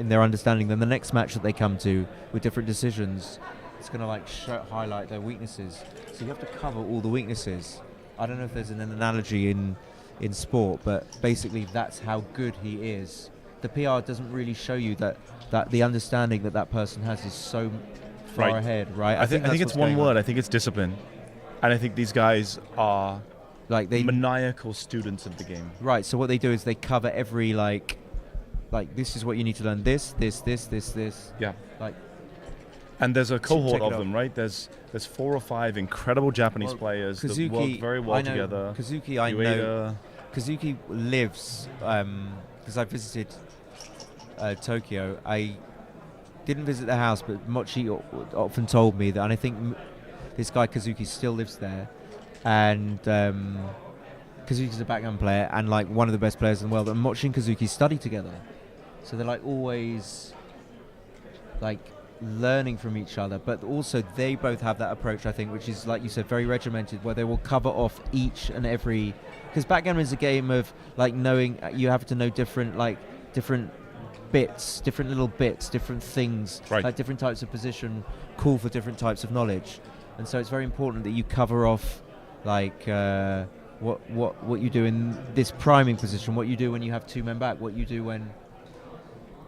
their understanding, then the next match that they come to with different decisions, it's going to like highlight their weaknesses. So you have to cover all the weaknesses. I don't know if there's an analogy in sport, but basically that's how good he is. The PR doesn't really show you that the understanding that person has is so far ahead, right? I think it's one word. I think it's discipline, and I think these guys are like maniacal students of the game. Right. So what they do is they cover every like this is what you need to learn. This. Yeah. Like. And there's a cohort of off. them, right? There's 4 or 5 incredible Japanese players that work very well together. Kazuki, I know. Kazuki lives because I visited Tokyo. I didn't visit the house, but Mochi often told me that, and I think this guy Kazuki still lives there. And Kazuki's a backgammon player and like one of the best players in the world. And Mochi and Kazuki study together, so they're like always like learning from each other, but also they both have that approach, I think, which is, like you said, very regimented, where they will cover off each and every, because backgammon is a game of like knowing, you have to know different bits, different little bits, different things, like different types of position call for different types of knowledge, and so it's very important that you cover off like what you do in this priming position, what you do when you have 2 men back, what you do when,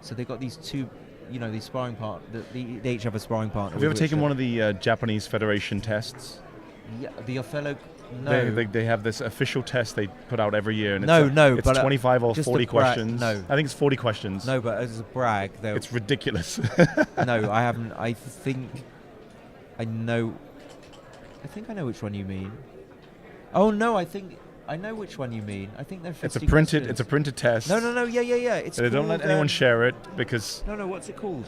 so they've got these two, these sparring they each have a sparring partner. Have you ever taken one of the Japanese Federation tests? Yeah, the Othello. No, they have this official test they put out every year, and it's it's 25 or 40 questions. No, I think it's 40 questions. No, but as a brag, it's ridiculous. No, I haven't. I think I know which one you mean. Oh no, I know which one you mean. I think they're 50 questions. It's a printed test. No. Yeah. It's they don't let anyone share it because. No. What's it called?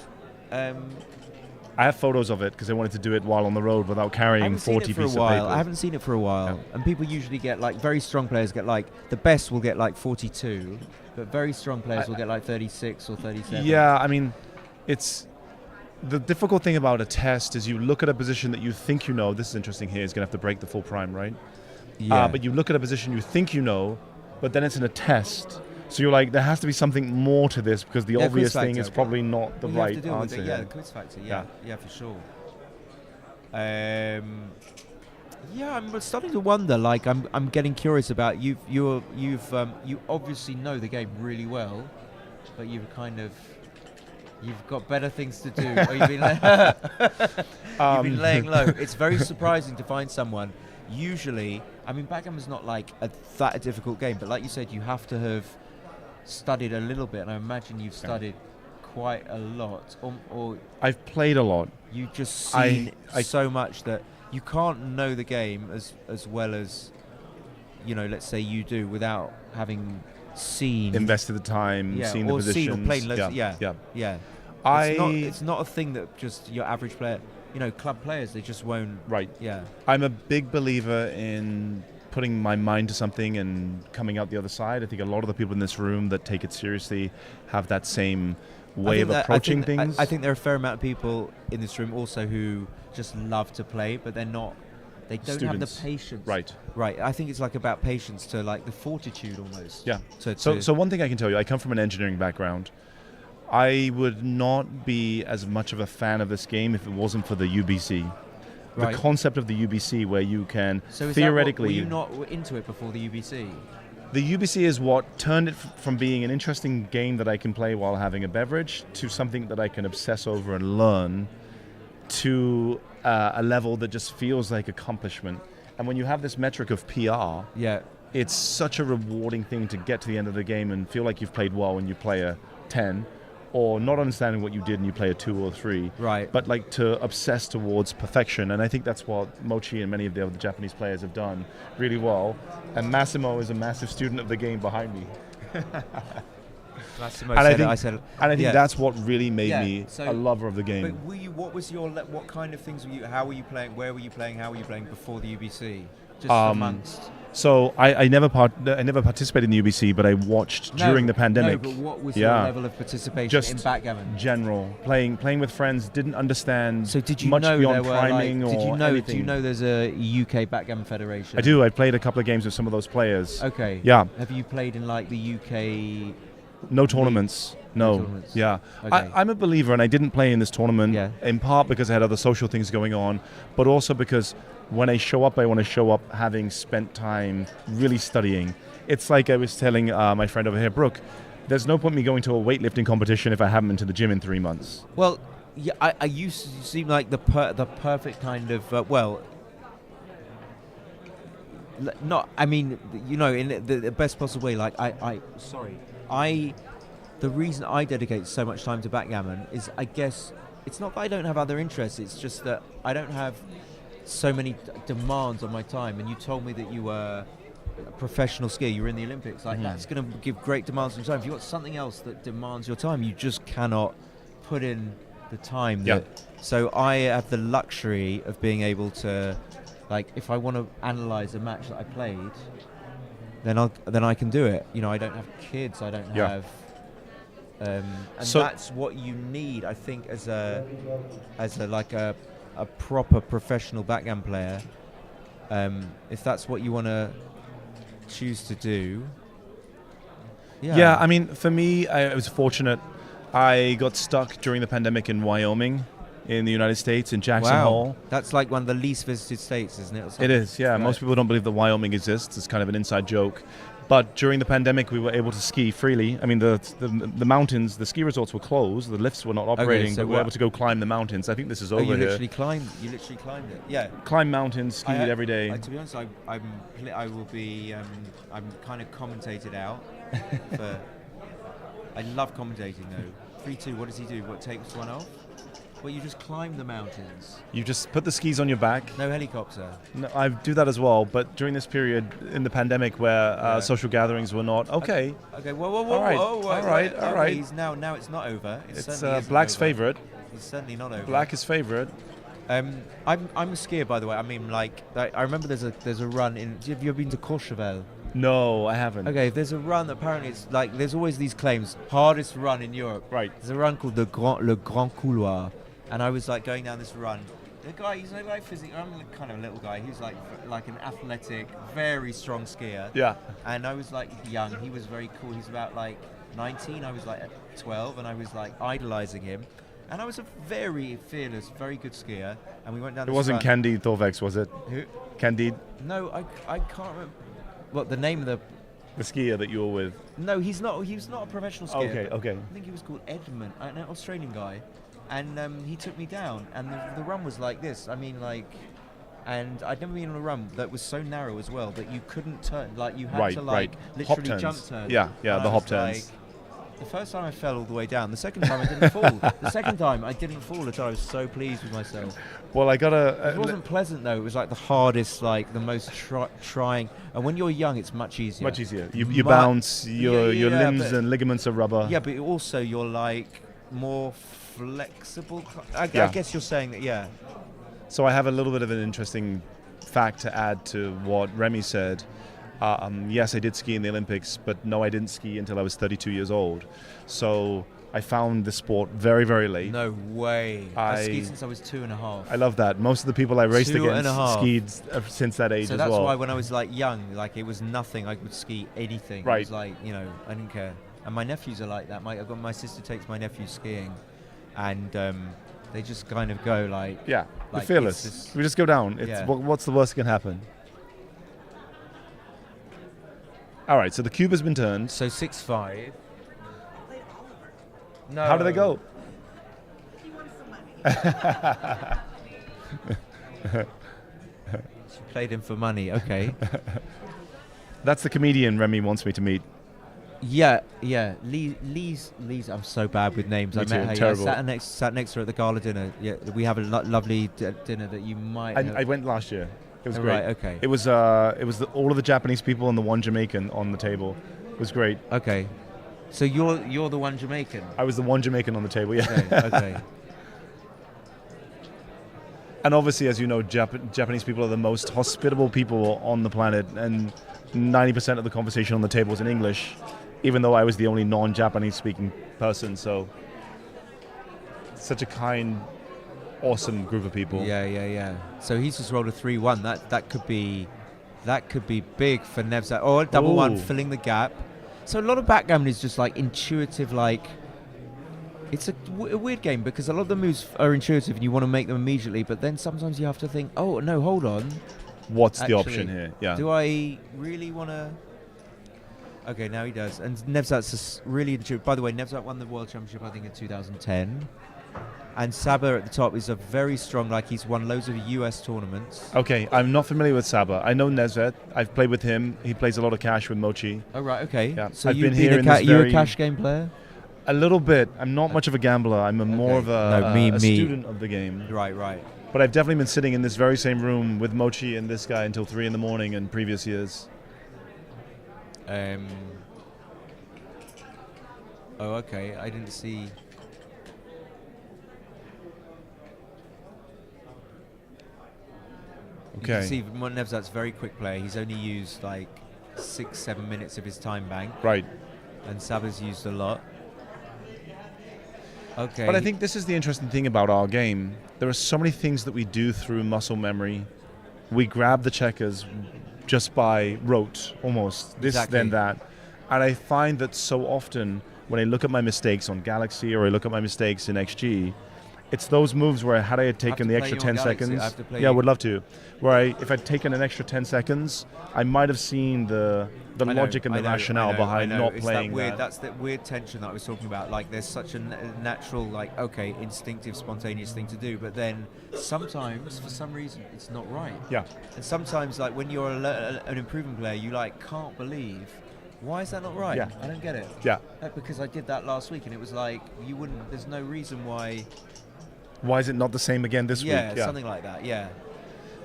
I have photos of it because I wanted to do it while on the road without carrying 40 pieces of paper. I haven't seen it for a while, yeah. And people usually get like very strong players get like the best will get like 42, but very strong players will get like 36 or 37. Yeah, I mean, it's the difficult thing about a test is you look at a position that you think you know. This is interesting here. It's going to have to break the full prime, right? Yeah. But you look at a position you think you know, but then it's in a test. So you're like, there has to be something more to this because the obvious thing is probably not the right answer. Yeah, the quiz factor. Yeah, for sure. I'm starting to wonder. Like, I'm getting curious about you. You obviously know the game really well, but you've got better things to do. Or you've been laying low. It's very surprising to find someone. Usually, I mean, backgammon's not like that a difficult game, but like you said, you have to have studied a little bit, and I imagine you've studied quite a lot. Or I've played a lot. You just seen so much that you can't know the game as well as, let's say you do without having seen, invested the time, seen the positions, seen or played loads. Yeah. It's not a thing that just your average player. Club players, they just won't. Right. Yeah. I'm a big believer in putting my mind to something and coming out the other side. I think a lot of the people in this room that take it seriously have that same way of approaching things. I think there are a fair amount of people in this room also who just love to play, but they're not. They don't have the patience. Right. I think it's like about patience to like the fortitude almost. Yeah. So one thing I can tell you, I come from an engineering background. I would not be as much of a fan of this game if it wasn't for the UBC. The concept of the UBC, where you can theoretically... were you not into it before the UBC? The UBC is what turned it from being an interesting game that I can play while having a beverage to something that I can obsess over and learn to a level that just feels like accomplishment. And when you have this metric of PR, it's such a rewarding thing to get to the end of the game and feel like you've played well when you play a 10, or not understanding what you did and you play a 2 or 3. Right. But like to obsess towards perfection. And I think that's what Mochi and many of the other Japanese players have done really well. And Massimo is a massive student of the game behind me. Massimo And I said think, it, I said it. and I think Yeah. that's what really made Yeah, me so- a lover of the game. But were you? What was your? What kind of things were you? How were you playing? Where were you playing? How were you playing before the UBC? Just amongst. So I never participated in the UBC, but I watched during the pandemic. No, but what was Yeah. your level of participation Just in backgammon? General playing with friends, didn't understand So did you much know beyond there were priming like, or did you know? anything. Do you know there's a UK backgammon federation? I do. I played a couple of games with some of those players. Okay. Yeah. Have you played in like the UK? No tournaments. No No. tournaments. Yeah. Okay. I'm a believer, and I didn't play in this tournament Yeah. in part because I had other social things going on, but also because when I show up, I want to show up having spent time really studying. It's like I was telling my friend over here, Brooke, there's no point me going to a weightlifting competition if I haven't been to the gym in 3 months. Well, yeah, you seem like the perfect kind of not. I mean, you know, in the best possible way. Like the reason I dedicate so much time to backgammon is, I guess, it's not that I don't have other interests. It's just that I don't have so many demands on my time. And you told me that you were a professional skier. You were in the Olympics. Like that's going to give great demands on your time. If you've got something else that demands your time, you just cannot put in the time. Yeah. So I have the luxury of being able to, like, if I want to analyze a match that I played, then I can do it. You know, I don't have kids. I don't Yeah. have. And So- that's what you need, I think, as a proper professional backgammon player. If that's what you want to choose to do. Yeah, I mean, for me, I was fortunate. I got stuck during the pandemic in Wyoming, in the United States, in Jackson wow. Hole. That's like one of the least visited states, isn't it? Or It something? is, yeah. Right. Most people don't believe that Wyoming exists. It's kind of an inside joke. But during the pandemic, we were able to ski freely. I mean, the mountains, the ski resorts were closed. The lifts were not operating, so but we were what- able to go climb the mountains. I think this is Oh, over you here. literally climbed it. Yeah. Climb mountains, ski I- every day. To be honest, I will be. I'm kind of commentated out. I love commentating though. 3-2. What does he do? What takes one off? Well, you just climb the mountains. You just put the skis on your back. No helicopter. No, I do that as well, but during this period in the pandemic where social gatherings were not okay. Okay. Whoa. All right, all right. Okay, now it's not over. It It's certainly isn't Black's over. favorite. It's certainly not over. Black is favorite. I'm a skier, by the way. I mean, like, I remember there's a run in. Have you ever been to Courchevel? No, I haven't. Okay, there's a run. Apparently, it's like there's always these claims. Hardest run in Europe. Right. There's a run called Le Grand Couloir, and I was like going down this run. The guy, he's like physical. I'm kind of a little guy. He's like an athletic, very strong skier. Yeah. And I was like young. He was very cool. He's about like 19. I was like 12, and I was like idolizing him. And I was a very fearless, very good skier. And we went down. It this wasn't run. Candide Thorvex, was it? Who? Candide, No, I can't remember. What the name of the? the skier that you were with. No, he's not. He was not a professional skier. Okay, but okay. I think he was called Edmund, an Australian guy, and he took me down. And the run was like this. I mean, like, and I'd never been on a run that was so narrow as well that you couldn't turn. Like, you had Right, to like right. Hop literally turns. jump turn. Yeah, yeah, And the I hop was turns. like- the first time I fell all the way down. The second time I didn't fall. The second time I didn't fall at all. I was so pleased with myself. Well, I got It wasn't pleasant though. It was like the hardest, like the most trying. And when you're young, it's much easier. much easier. You Mu- bounce, your yeah, limbs but- and ligaments are rubber. Yeah, but also you're like more flexible. I Yeah. guess you're saying that. Yeah. So I have a little bit of an interesting fact to add to what Remy said. Yes, I did ski in the Olympics, but no, I didn't ski until I was 32 years old. So I found the sport very, very late. No way. I I- skied since I was 2.5. I love that. Most of the people I raced 2.5. against skied since that age So as that's well. why when I was like young, like it was nothing. I could ski anything. It Right. was like, you know, I didn't care. And my nephews are like that. My sister takes my nephews skiing, and they just kind of go like. Yeah, Like, we're fearless. it's just- We just go down. It's Yeah. what's the worst that can happen? All right, so the cube has been turned. So 6-5. No. How did they go? She played him for money. Okay. That's the comedian Remy wants me to meet. Yeah. Lee's. I'm so bad with names. Me I too, met her. terrible. Yeah, sat next to her at the gala dinner. Yeah, we have a lovely dinner that you might. I went last year. It was Oh, great. right, okay. It was all of the Japanese people and the one Jamaican on the table. It was great. Okay. So you're the one Jamaican. I was the one Jamaican on the table, yeah. Okay. Okay. And obviously, as you know, Japanese people are the most hospitable people on the planet, and 90% of the conversation on the table is in English, even though I was the only non-Japanese speaking person. So, such a kind, awesome group of people. Yeah. So he's just rolled a 3-1. That could be big for Nevzat. Or double one, filling the gap. So a lot of backgammon is just like intuitive, like it's a weird game because a lot of the moves are intuitive and you want to make them immediately, but then sometimes you have to think, oh no, hold on. What's the option here? Yeah. Do I really want to? Okay, now he does. And Nevzat's really intuitive. By the way, Nevzat won the World Championship, I think, in 2010. And Saba at the top is a very strong, like he's won loads of US tournaments. Okay, I'm not familiar with Saba. I know Nevzat. I've played with him. He plays a lot of cash with Mochi. Oh, right, okay. Yeah. So I've you've been here in this you a very- cash game player? A little bit. I'm not much of a gambler. I'm more of a, No, a student of the game. Right. But I've definitely been sitting in this very same room with Mochi and this guy until 3 in the morning in previous years. Oh, okay. I didn't see. You can Okay. see Nevzat's a very quick player. He's only used like 6-7 minutes of his time bank, Right. and Saba's used a lot. Okay. But I think this is the interesting thing about our game. There are so many things that we do through muscle memory. We grab the checkers just by rote, almost. This, Exactly. then that. And I find that so often when I look at my mistakes on Galaxy or I look at my mistakes in XG, it's those moves where had I had taken to the play extra you 10 on Galaxy. I seconds, have to play yeah, I you. would love to. Where if I'd taken an extra 10 seconds, I might have seen the I know, logic and the I know, rationale I know, behind I know. not It's playing that weird, that. That's that weird tension that I was talking about. Like, there's such a natural, like, okay, instinctive, spontaneous thing to do, but then sometimes, for some reason, it's not right. Yeah. And sometimes, like, when you're an improving player, you like can't believe, why is that not right? Yeah. I don't get it. Yeah. Because I did that last week, and it was like you wouldn't. There's no reason why. Why is it not the same again this week? Yeah, something like that. Yeah.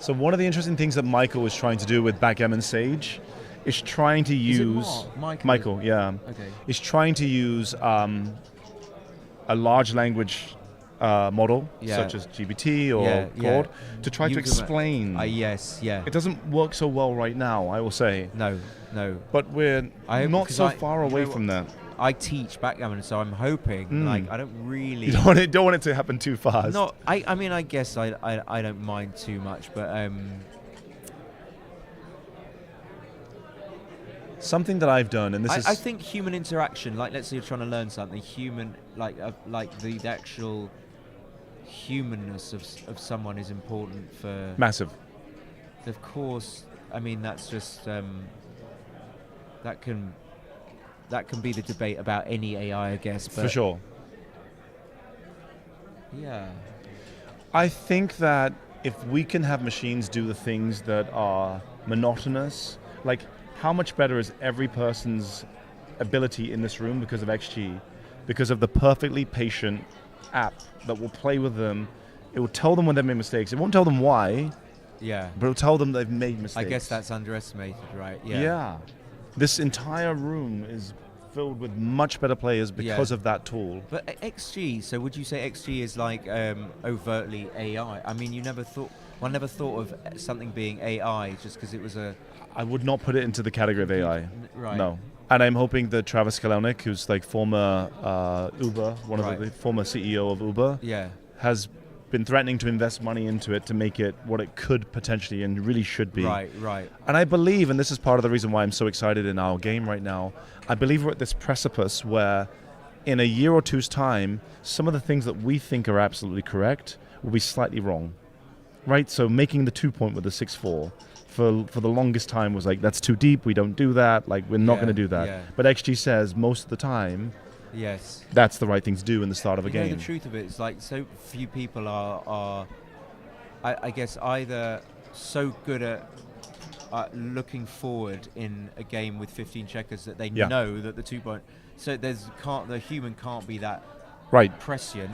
So one of the interesting things that Michael is trying to do with Backgammon Sage is trying to Is it use Michael? yeah, Okay. is trying to use a large language model Yeah. such as GBT or Yeah, Claude yeah. to try to Use them at- explain. Yes. Yeah. It doesn't work so well right now, I will say, No. but we're I- not because so I- far you away know from that. I teach backgammon, so I'm hoping. Like, I don't really. You don't want it to happen too fast. No, I mean, I guess I don't mind too much, but Something that I've done, and this is I think human interaction, like let's say you're trying to learn something, human, like the actual humanness of someone is important for. massive. Of course, I mean that's just that can be the debate about any AI, I guess. But For sure. Yeah. I think that if we can have machines do the things that are monotonous, like how much better is every person's ability in this room because of XG, because of the perfectly patient app that will play with them. It will tell them when they've made mistakes. It won't tell them why, Yeah. but it'll tell them they've made mistakes. I guess that's underestimated, right? Yeah. Yeah. This entire room is filled with much better players because Yeah. of that tool. But XG, so would you say XG is like overtly AI? I mean, one never thought of something being AI just because it was a. I would not put it into the category of AI. Right. No. And I'm hoping that Travis Kalanick, who's like former Uber, one Right. of the former CEO of Uber, Yeah. has been threatening to invest money into it to make it what it could potentially and really should be. Right. And I believe, and this is part of the reason why I'm so excited in our game right now, I believe we're at this precipice where in a year or two's time, some of the things that we think are absolutely correct will be slightly wrong. Right? So making the 2-point with the 6-4 for the longest time was like, that's too deep, we don't do that, like we're not Yeah, going to do that. yeah. But XG says most of the time, Yes. that's the right thing to do in the start of a You know, game. the truth of it is like so few people are I guess either so good at looking forward in a game with 15 checkers that they Yeah. know that the 2-point. So the human can't be that Right. prescient.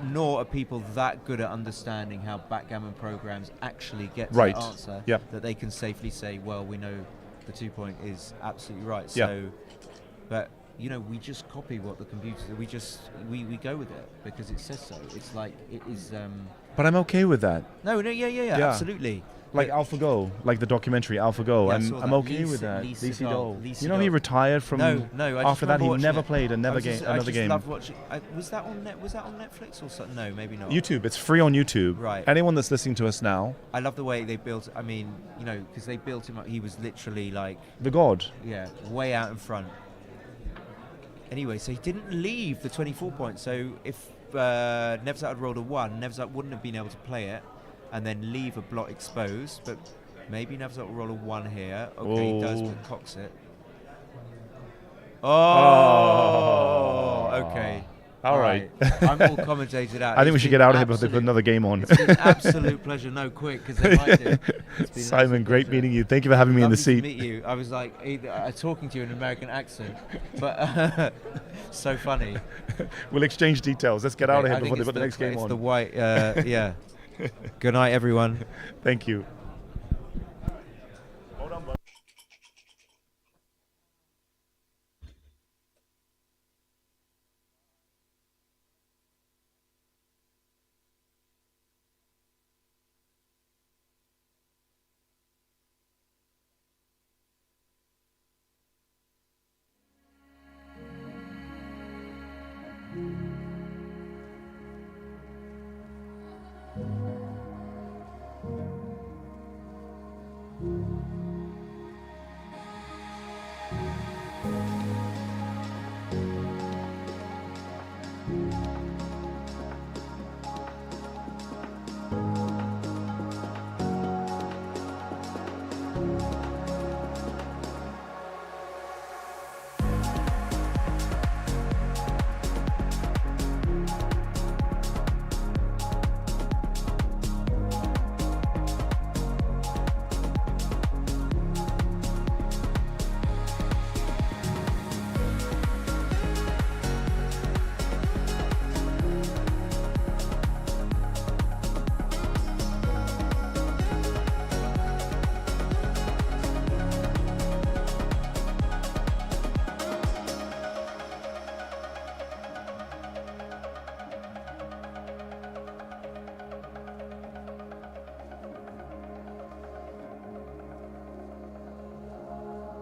Nor are people that good at understanding how backgammon programs actually get to Right. the answer Yeah. that they can safely say, well, we know the 2-point is absolutely right. Yeah. So, but we just copy what the computer. We go with it because it says so. It's like it is. But I'm okay with that. No, Yeah. absolutely. Like But- AlphaGo, like the documentary AlphaGo. Yeah, I saw I'm that. okay with that. Lee Lee Sedol. Sedol. Lee You know he Sedol. retired from. No. I just After that, remember he watching never it. played another I game. just game. loved watching. Was that on Was that on Netflix or something? No, maybe not. YouTube. It's free on YouTube. Right. Anyone that's listening to us now, I love the way they built. I mean, because they built him up. He was literally like, the God. way out in front. Anyway, so he didn't leave the 24 points. So if Nevzat had rolled a 1, Nevzat wouldn't have been able to play it and then leave a blot exposed. But maybe Nevzat will roll a 1 here. Okay, he does, but cocks it. Oh, okay. All right. I'm all commentated out. I think we It's should been get out of here before they absolute- put another game on. It's been an absolute pleasure. No, quick, because they might do. It's been an Simon, absolute great pleasure. meeting you. Thank you for having me in the Lovely to seat. meet you. I was like talking to you in an American accent, but so funny. We'll exchange details. Let's get out of I here think before they it's put the next game it's on. the white, yeah. Good night, everyone. Thank you.